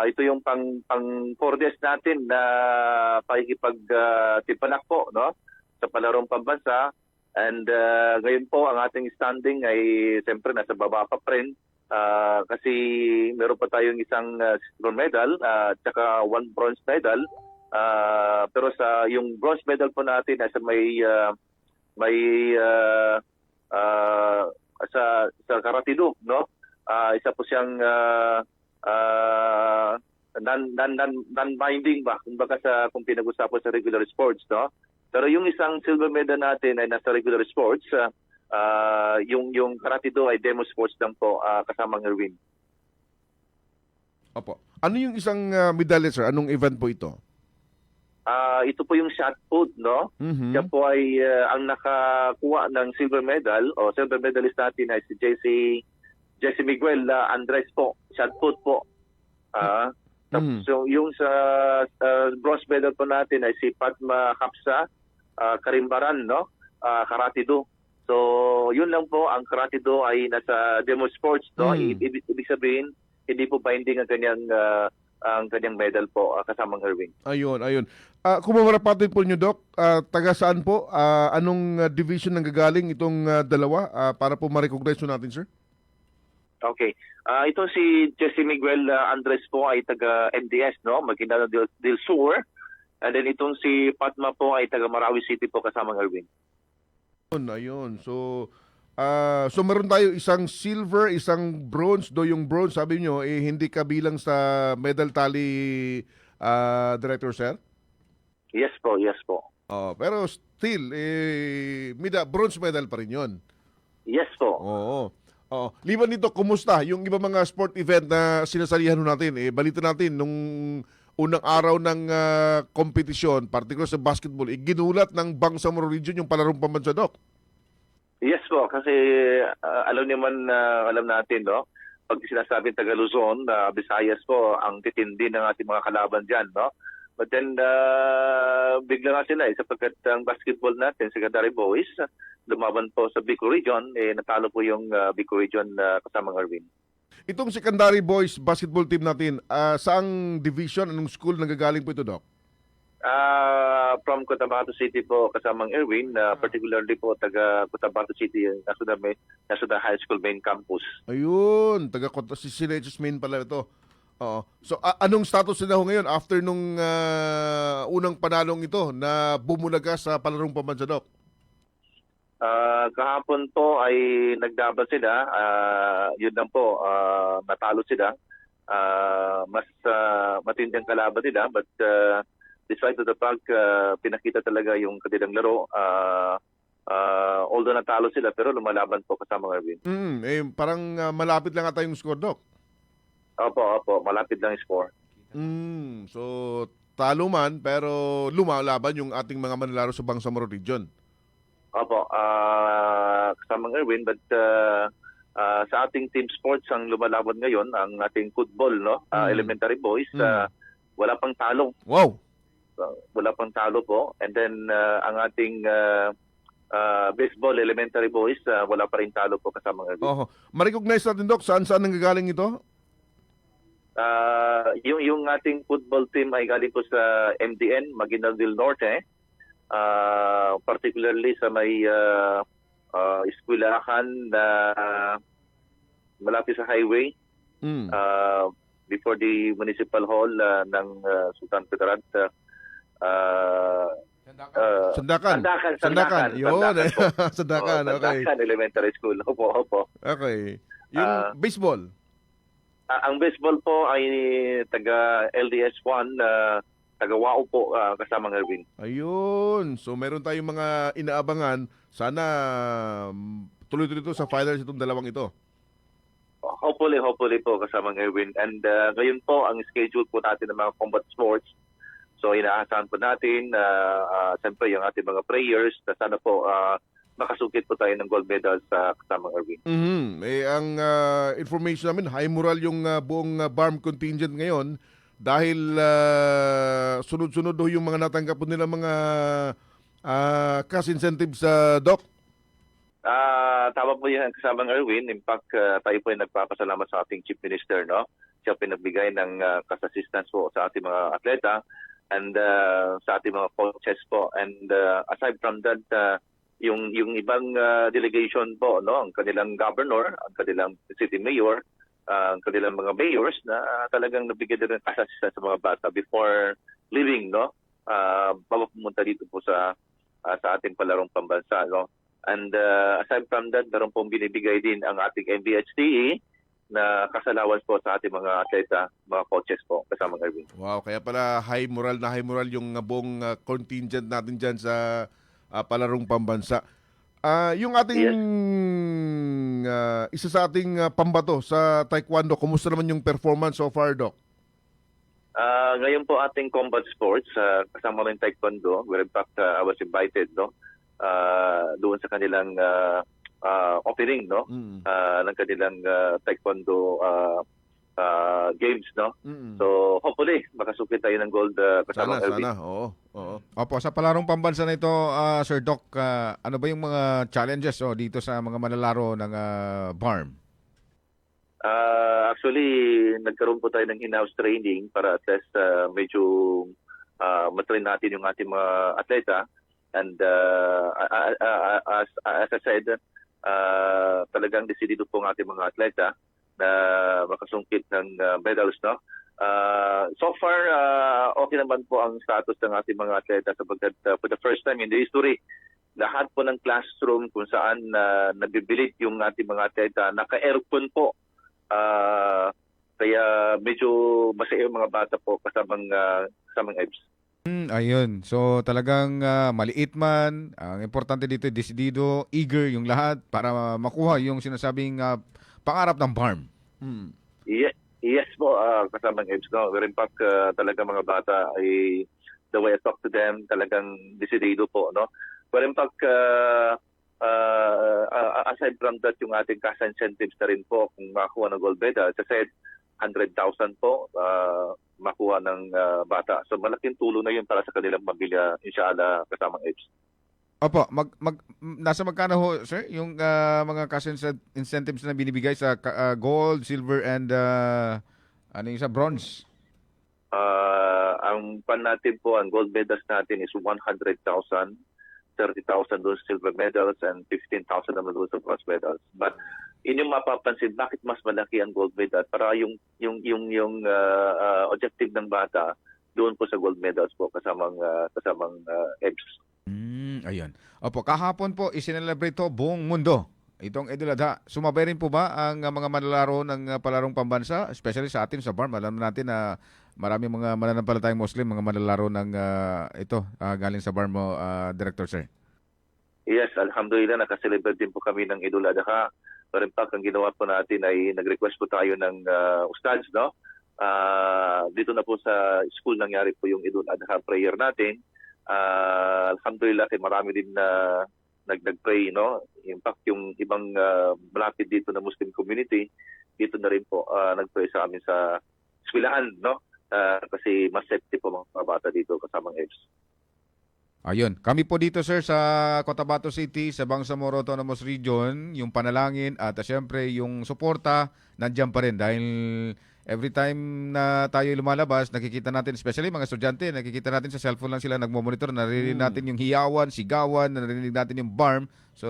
ito yung pang 4 days natin na pakikipag-tipanak po, no, sa palarong pambansa. And ngayon po ang ating standing ay siyempre nasa baba pa rin. Kasi meron pa tayong isang silver medal at saka 1 bronze medal. Pero sa yung bronze medal po natin nasa sa karatido, no? Isa po siyang non-binding ba kumbaga kung pinag-usapan sa regular sports, no? Pero yung isang silver medal natin ay nasa regular sports. Yung karatido ay demo sports lang po, kasamang Erwin. Opo. Ano yung isang medalya, sir? Anong event po ito? Ito po yung shot put, no? Siya po ay ang nakakuha ng silver medal o silver medalist natin ay si Jesse Miguel Andres po. Shot put po. So yung sa bronze medal po natin ay si Padma Kapsa Karimbaran, no? Karatido. So, yun lang po, ang karatido ay nasa demo sports, no? Ibig sabihin, hindi po binding ang kanyang medal po, kasamang Erwin. Ayun. Kung mamarapatin po nyo, Doc, taga saan po? Anong division nang gagaling itong dalawa para po ma-recognize natin, sir? Okay. Ito si Jesse Miguel Andres po ay taga MDS, no? Maguindanao del Sur. And then itong si Padma po ay taga Marawi City po, kasamang Erwin. Ayun. So meron tayo isang silver, isang bronze. Do yung bronze, sabi nyo, hindi kabilang sa medal tally, Director Sir? Yes po. Pero still, bronze medal pa rin yun. Yes po. Oo. Liban dito, kumusta yung iba mga sport event na sinasalihan natin? Balita natin, nung unang araw ng kompetisyon, particular sa basketball, ginulat ng Bangsamoro Region yung palarong pambansa, Doc. Yes po, kasi alam natin, no? Pag sinasabing taga Luzon, Visayas po, ang titindi ng ating mga kalaban dyan, no? But then, bigla nga sila, sapagkat ang basketball natin, Secondary Boys, lumaban po sa Bicol Region, natalo po yung Bicol Region kasamang Erwin. Itong Secondary Boys basketball team natin, saang division, anong school nagagaling po ito, Doc? From Cotabato City po, kasamang Erwin, particularly po taga Cotabato City, nasa High School Main Campus. Ayun, taga Sinechos Main pala ito. So, anong status nila ngayon after nung unang panalong ito na bumulaga sa palarong pambansa, Doc? Kahapon po ay nagdaban sila. Yun lang po, natalo sila. Mas matinding kalaban nila, but despite of the fact, pinakita talaga yung kanilang laro. Although natalo sila, pero lumalaban po kasama Erwin. Parang malapit lang ata yung score, Doc. Opo, malapit lang yung score. So, talo man, pero lumalaban yung ating mga manlalaro sa Bangsamoro Region. Opo, kasamang Erwin, but sa ating team sports ang lumalaban ngayon, ang ating football, no? Elementary boys, wala pang talo. Wow! Wala pang talo po. And then ang ating baseball elementary boys, wala pa rin talo po kasamang Erwin. Ma-recognize natin, Doc, saan nanggagaling ito? Yung ating football team ay galing po sa MDN, Maguindanao del Norte. Particularly sa may eskwelahan na malapit sa highway, before the municipal hall ng Sultan Kudarat. Sandakan. Yun. Sandakan, okay. Sandakan Elementary School. Opo. Okay. Yung baseball? Ang baseball po ay taga LDS 1, Tagawao po, kasamang Erwin. Ayun. So meron tayong mga inaabangan. Sana tuloy-tuloy ito sa finals itong dalawang ito. Hopefully po, kasamang Erwin. And ngayon po, ang schedule po natin ng mga combat sports. So inaasahan po natin, siyempre yung ating mga prayers na sana po makasukit po tayo ng gold medal sa kasamang Erwin. Ang information namin, high moral yung buong BARM contingent ngayon dahil sunod-sunod yung mga natanggap po nila mga cash incentives sa Doc. Tama po yan, kasamang Erwin. In fact, tayo po ay nagpapasalamat sa ating Chief Minister, no? Siya pinagbigay ng cash assistance po sa ating mga atleta and sa ating mga coaches po. And aside from that, yung ibang delegation po, no, ang kanilang governor, ang kanilang city mayor, ang kanilang mga mayors na talagang nabigyan din ng assistance sa mga bata before leaving, no, pumunta dito po sa ating palarong pambansa, no. And aside from that, meron pong binibigay din ang ating MBHTE na kasalawan po sa ating mga atleta, mga coaches po, kasamang Erwin. Wow, kaya pala high moral yung buong contingent natin dyan sa palarong pambansa. Yung ating isa sa ating pambato sa taekwondo, kumusta naman yung performance so far, Doc? Ngayon po ating combat sports, kasama rin taekwondo, where in fact I was invited, no, doon sa kanilang opening, no, ng kanilang taekwondo games, no. So hopefully makasukit tayo ng gold kasama Erwin. Sana, oo. Opo, sa palarong pambansa na ito, Sir Doc, ano ba yung mga challenges dito sa mga manlalaro ng BARM? Actually, nagkaroon po tayo ng in-house training para at least medyo matrain natin yung ating mga atleta. And as I said, talagang desidido po ang ating mga atleta na makasungkit ng medals, no? So far, okay naman po ang status ng ating mga atleta sapagkat for the first time in the history, lahat po ng classroom kung saan nabibilit yung ating mga atleta, naka-aircon po. Kaya medyo masaya yung mga bata po kasamang EBS. Ayun. So talagang maliit man, ang importante dito desidido, eager yung lahat para makuha yung sinasabing pangarap ng BARM. Yes po, kasamang EBS. No? In fact, talaga mga bata, the way I talk to them, talagang desidido po. No? But in fact, aside from that, yung ating cash incentives na rin po kung makakuha ng gold medal. As I said, 100,000 po makuha ng bata. So malaking tulong na yun para sa kanilang pamilya, inshallah, kasamang EBS. Opo, nasa magkano ho, sir, yung mga cash incentives na binibigay sa gold, silver, and ano yung sa bronze? Ang pan natin po, ang gold medals natin is 100,000, 30,000 doon silver medals, and 15,000 naman doon sa bronze medals. But inyong mapapansin, bakit mas malaki ang gold medal? Para yung objective ng bata, doon po sa gold medals po, kasamang EBS. Ayun. Opo, kahapon po isinelebrate to buong mundo itong Idul Adha. Sumabay rin po ba ang mga manlalaro ng palarong pambansa, especially sa atin sa BARM? Alam natin na maraming mga mananampalatayang Muslim, mga manlalaro ng ito galing sa BARM mo, Director Sir. Yes, alhamdulillah, nakaselebrate din po kami ng Idul Adha. Pero in fact, ang ginawa po natin ay nag-request po tayo ng ustads, no? Dito na po sa school nangyari po yung Idul Adha prayer natin. Alhamdulillah, marami din na nag-pray, no? In fact, yung ibang malapit dito na Muslim community, dito na rin po nag-pray sa amin sa eskwelahan, no? Kasi mas safety po mga bata dito kasamang EBS. Ayun. Kami po dito, sir, sa Cotabato City, sa Bangsamoro Autonomous Region, yung panalangin at siyempre yung suporta, nandiyan pa rin dahil every time na tayo lumalabas, nakikita natin, especially mga estudyante, nakikita natin sa cellphone lang sila nagmo-monitor, naririnig natin yung hiyawan, sigawan, naririnig natin yung BARM. So,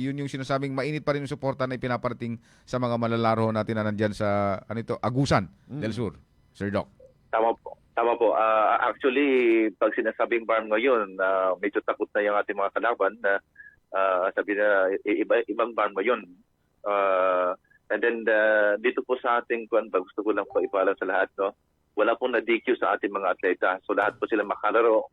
yun yung sinasabing mainit pa rin yung suporta na ipinaparating sa mga malalaro natin na nandyan sa Agusan del Sur. Sir Doc. Tama po. Actually, pag sinasabing BARM ngayon, medyo takot na yung ating mga kalaban na sabi na ibang BARM ngayon. And then dito po sa ating gusto ko lang po ipaalam sa lahat, no. wala pong na-DQ sa ating mga atleta. So lahat po sila makalaro.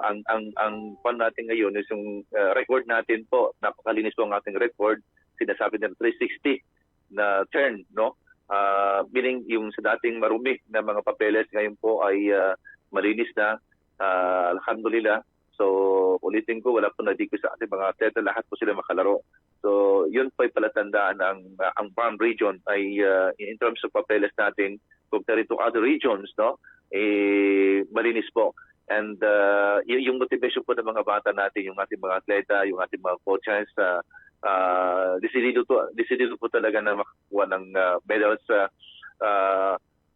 Ang pan natin ngayon is yung record natin po, napakalinis po ang ating record. Sinasabi ng 360 na turn, no? Meaning yung sa dating marumi na mga papeles ngayon po ay malinis na. Alhamdulillah. So ulitin ko, wala po na-DQ sa ating mga atleta. Lahat po sila makalaro. So yun po ay palatandaan ang BARM region ay in terms of papeles natin compared to other regions, no? Malinis po. And yung motivation po ng mga bata natin, yung ating mga atleta, yung ating mga coaches, desidido po talaga na makakuha ng medals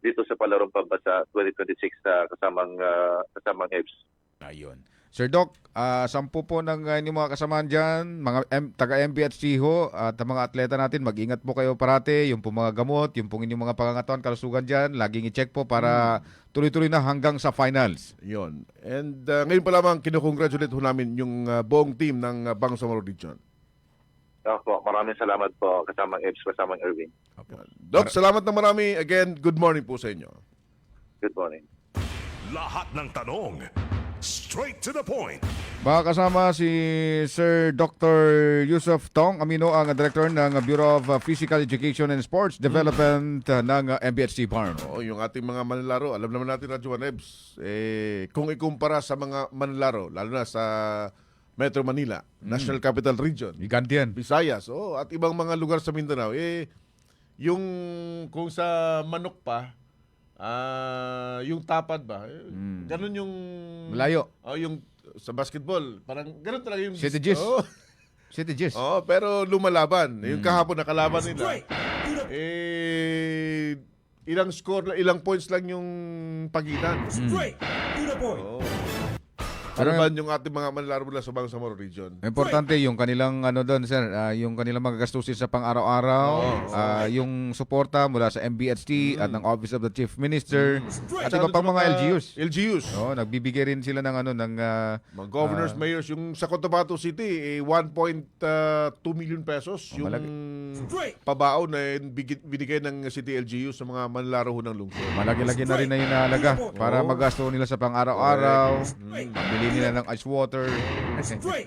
dito sa Palarong Pambasa 2026 kasamang EBS. Ayun. Sir Doc, 10 po ng inyong mga kasamahan dyan, mga taga-MB at SIHO at mga atleta natin, mag-ingat po kayo parati, yung po mga gamot, yung po inyong mga pangangatawan, kalusugan dyan, laging i-check po para tuloy-tuloy na hanggang sa finals. Yun. And ngayon pa lamang kinukongratulate ho namin yung buong team ng Bangsamoro Region. Po, maraming salamat po kasamang EBS, kasamang Erwin. Doc, salamat na marami. Again, good morning po sa inyo. Good morning. Lahat ng tanong, straight to the point. Baka kasama si Sir Dr. Yusuf Tong Amino, ang Director ng Bureau of Physical Education and Sports Development ng MBHC BARM. Oo, yung ating mga manlalaro, alam naman natin Radyo 1 EBS, kung ikumpara sa mga manlalaro, lalo na sa Metro Manila, National Capital Region, Gigantian, Visayas, at ibang mga lugar sa Mindanao, yung kung sa manok pa, yung tapad ba? Ganun yung malayo. Yung sa basketball, parang ganun talaga yung City Gis. City Gis. Pero lumalaban. Yung kahapon nakalaban nila. Ilang score, ilang points lang yung pagitan. Straight to the point. Pero yung ating mga manlalaro mula sa Bangsamoro Region. Importante yung kanilang doon, sir, yung kanilang mga gastusin sa pang-araw-araw, yung suporta mula sa MBHT at ng Office of the Chief Minister at iba pang mga LGUs. Nagbibigay rin sila ng mga governors, mayors. Yung sa Cotabato City, 1.2 million pesos yung pabao na binigay ng City LGU sa mga manlalaro ng lungsod. Malaki-laki na rin na yung nahalaga para magasto nila sa pang-araw-araw. Pambili nila ng ice water.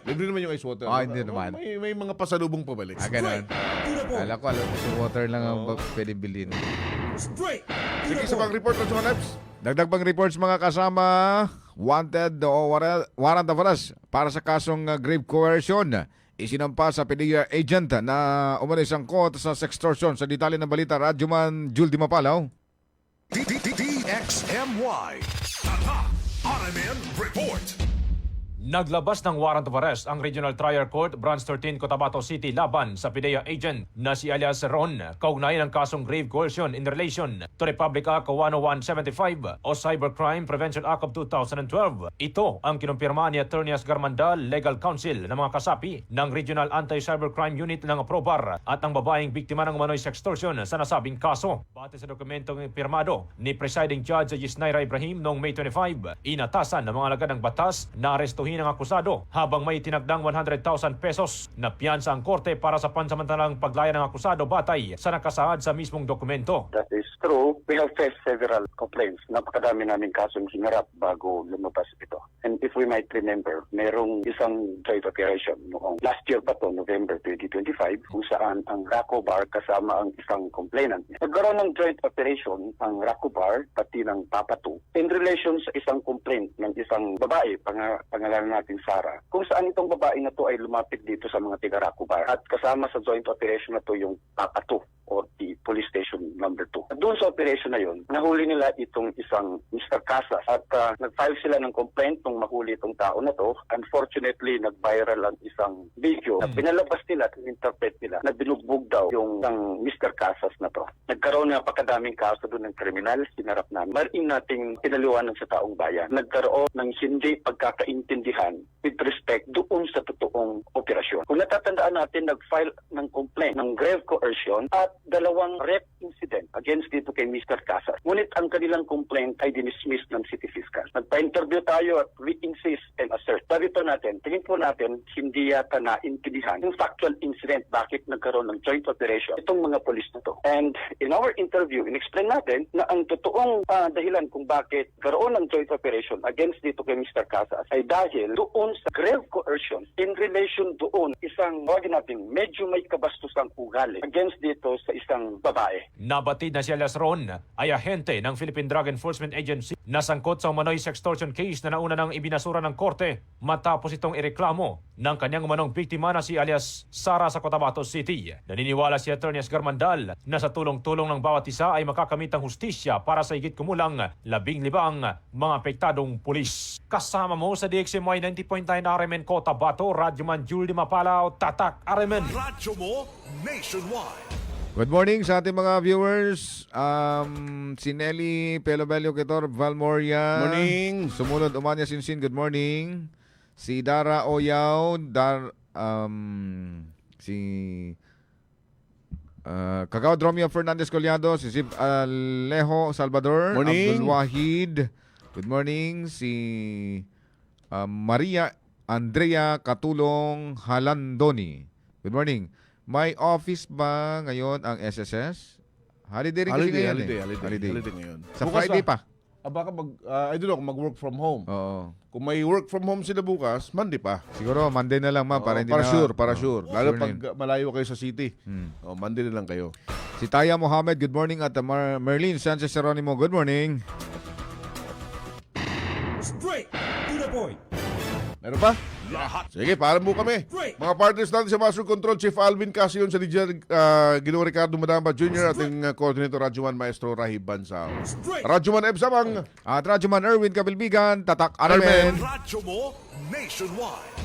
Libre naman yung ice water. Hindi naman. May mga pasalubong pabalik. Ganun. Alam ko, ice water lang ang pwedeng bilhin. Sige, sa pang report ng Lives. Dagdag pang reports mga kasama, wanted o warrant of arrest para sa kasong grave coercion. Isinampa sa PDEA agent na umano'y sangkot sa sextortion. Sa detalye ng balita, Radyoman Jul Di Mapalaw. DXMY Tatak RMN Report. Naglabas ng warrant of arrest ang Regional Trial Court, Branch 13, Cotabato City laban sa PDEA agent na si alias Ron, kaugnay ng kasong grave coercion in relation to Republic Act 10175 o Cybercrime Prevention Act of 2012. Ito ang kinumpirma ni Attorney Garmandal, Legal Counsel ng mga kasapi ng Regional Anti-Cybercrime Unit ng PROBAR at ang babaeng biktima ng umano'y sextortion sa nasabing kaso. Bate sa dokumentong pirmado ni Presiding Judge Yisnaira Ibrahim noong May 25, inatasan ng mga alagad ng batas na arestuhin ng akusado habang may tinagdang 100,000 pesos na piyansa ang korte para sa pansamantalang paglaya ng akusado batay sa nakasaad sa mismong dokumento. That is true. We have faced several complaints. Napakadami namin kasong hinarap bago lumabas ito. And if we might remember, merong isang joint operation noong last year pa to, November 2025, kung saan ang RACO Bar kasama ang isang complainant. Nagkaroon ng joint operation ang RACO Bar pati ng Papa 2 in relation sa isang complaint ng isang babae, pangalan natin Sara, kung saan itong babae na to ay lumapit dito sa mga tiga-RACO Bar at kasama sa joint operation na to yung Papa 2 or the police station number 2. Doon sa operation na yun, nahuli nila itong isang Mr. Casas at nag-file sila ng complaint nung mahuli itong tao na to. Unfortunately, nag-viral ang isang video na pinalabas nila at interpret nila na binugbog daw yung Mr. Casas na to. Nagkaroon ng napakadaming kaso doon ng kriminal, sinarap namin. Marin nating pinaliwanan sa taong bayan. Nagkaroon ng hindi pagkakaintindihan with respect doon sa totoong operasyon. Kung natatandaan natin, nag-file ng complaint ng grave coercion at dalawang rape incident against dito kay Mr. Casas. Ngunit ang kanilang complaint ay dinismiss ng City Fiscal. Nagpa-interview tayo at we insist and assert. Dito natin, tingin po natin, hindi yata naintindihan yung factual incident bakit nagkaroon ng joint operation itong mga polis na to. And in our interview, in-explain natin na ang totoong dahilan kung bakit karoon ng joint operation against dito kay Mr. Casas ay dahil doon sa grave coercion in relation doon isang, wagin natin, medyo may kabastusang ugali against dito sa isang babae. Nabatid na si alias Ron ay ahente ng Philippine Drug Enforcement Agency na sangkot sa umano'y sextortion case na nauna ng ibinasura ng korte matapos itong ireklamo ng kanyang umanong biktima na si alias Sara sa Cotabato City. Naniniwala si Atty. Garmandal na sa tulong-tulong ng bawat isa ay makakamit ang hustisya para sa higit kumulang 15 mga apektadong pulis. Kasama mo sa DXMY 90.9 RMN Cotabato, Radyoman Julie Mapalao, Tatak RMN. Radyo mo nationwide. Good morning sa ating mga viewers. Si Nelly Pelobelio Ketor Valmoria. Morning. Sumunod Umanya Sinsin. Good morning. Si Dara Oyaw. Si Kagawad Romeo Fernandez Collado. Si Zib Alejo Salvador. Morning. Abdul Wahid. Good morning. Si Maria Andrea Katulong Halandoni. Good morning. May office ba ngayon ang SSS? Holiday rin kasi ngayon. Holiday ngayon. Sa Bukas Friday pa. Baka I don't know, mag-work from home. Oo. Kung may work from home sila bukas, Monday pa. Siguro Monday na lang para hindi para na. sure. Lalo Sure pag na yun. malayo kayo sa city. Monday na lang kayo. Si Taya Mohammed, good morning. At Merlin Sanchez Geronimo, good morning. Straight to the point. Meron pa? Sige, paalam mo kami. Mga partners natin sa Master Control, Chief Alvin Casion, sa DJ Ginoong Ricardo Madamba Jr., ating coordinator Radyoman Maestro Rahib Bansao. Radyoman Ebsamang. At Radyoman Erwin Kabilbigan, Tatak Aramen. Radyo mo nationwide.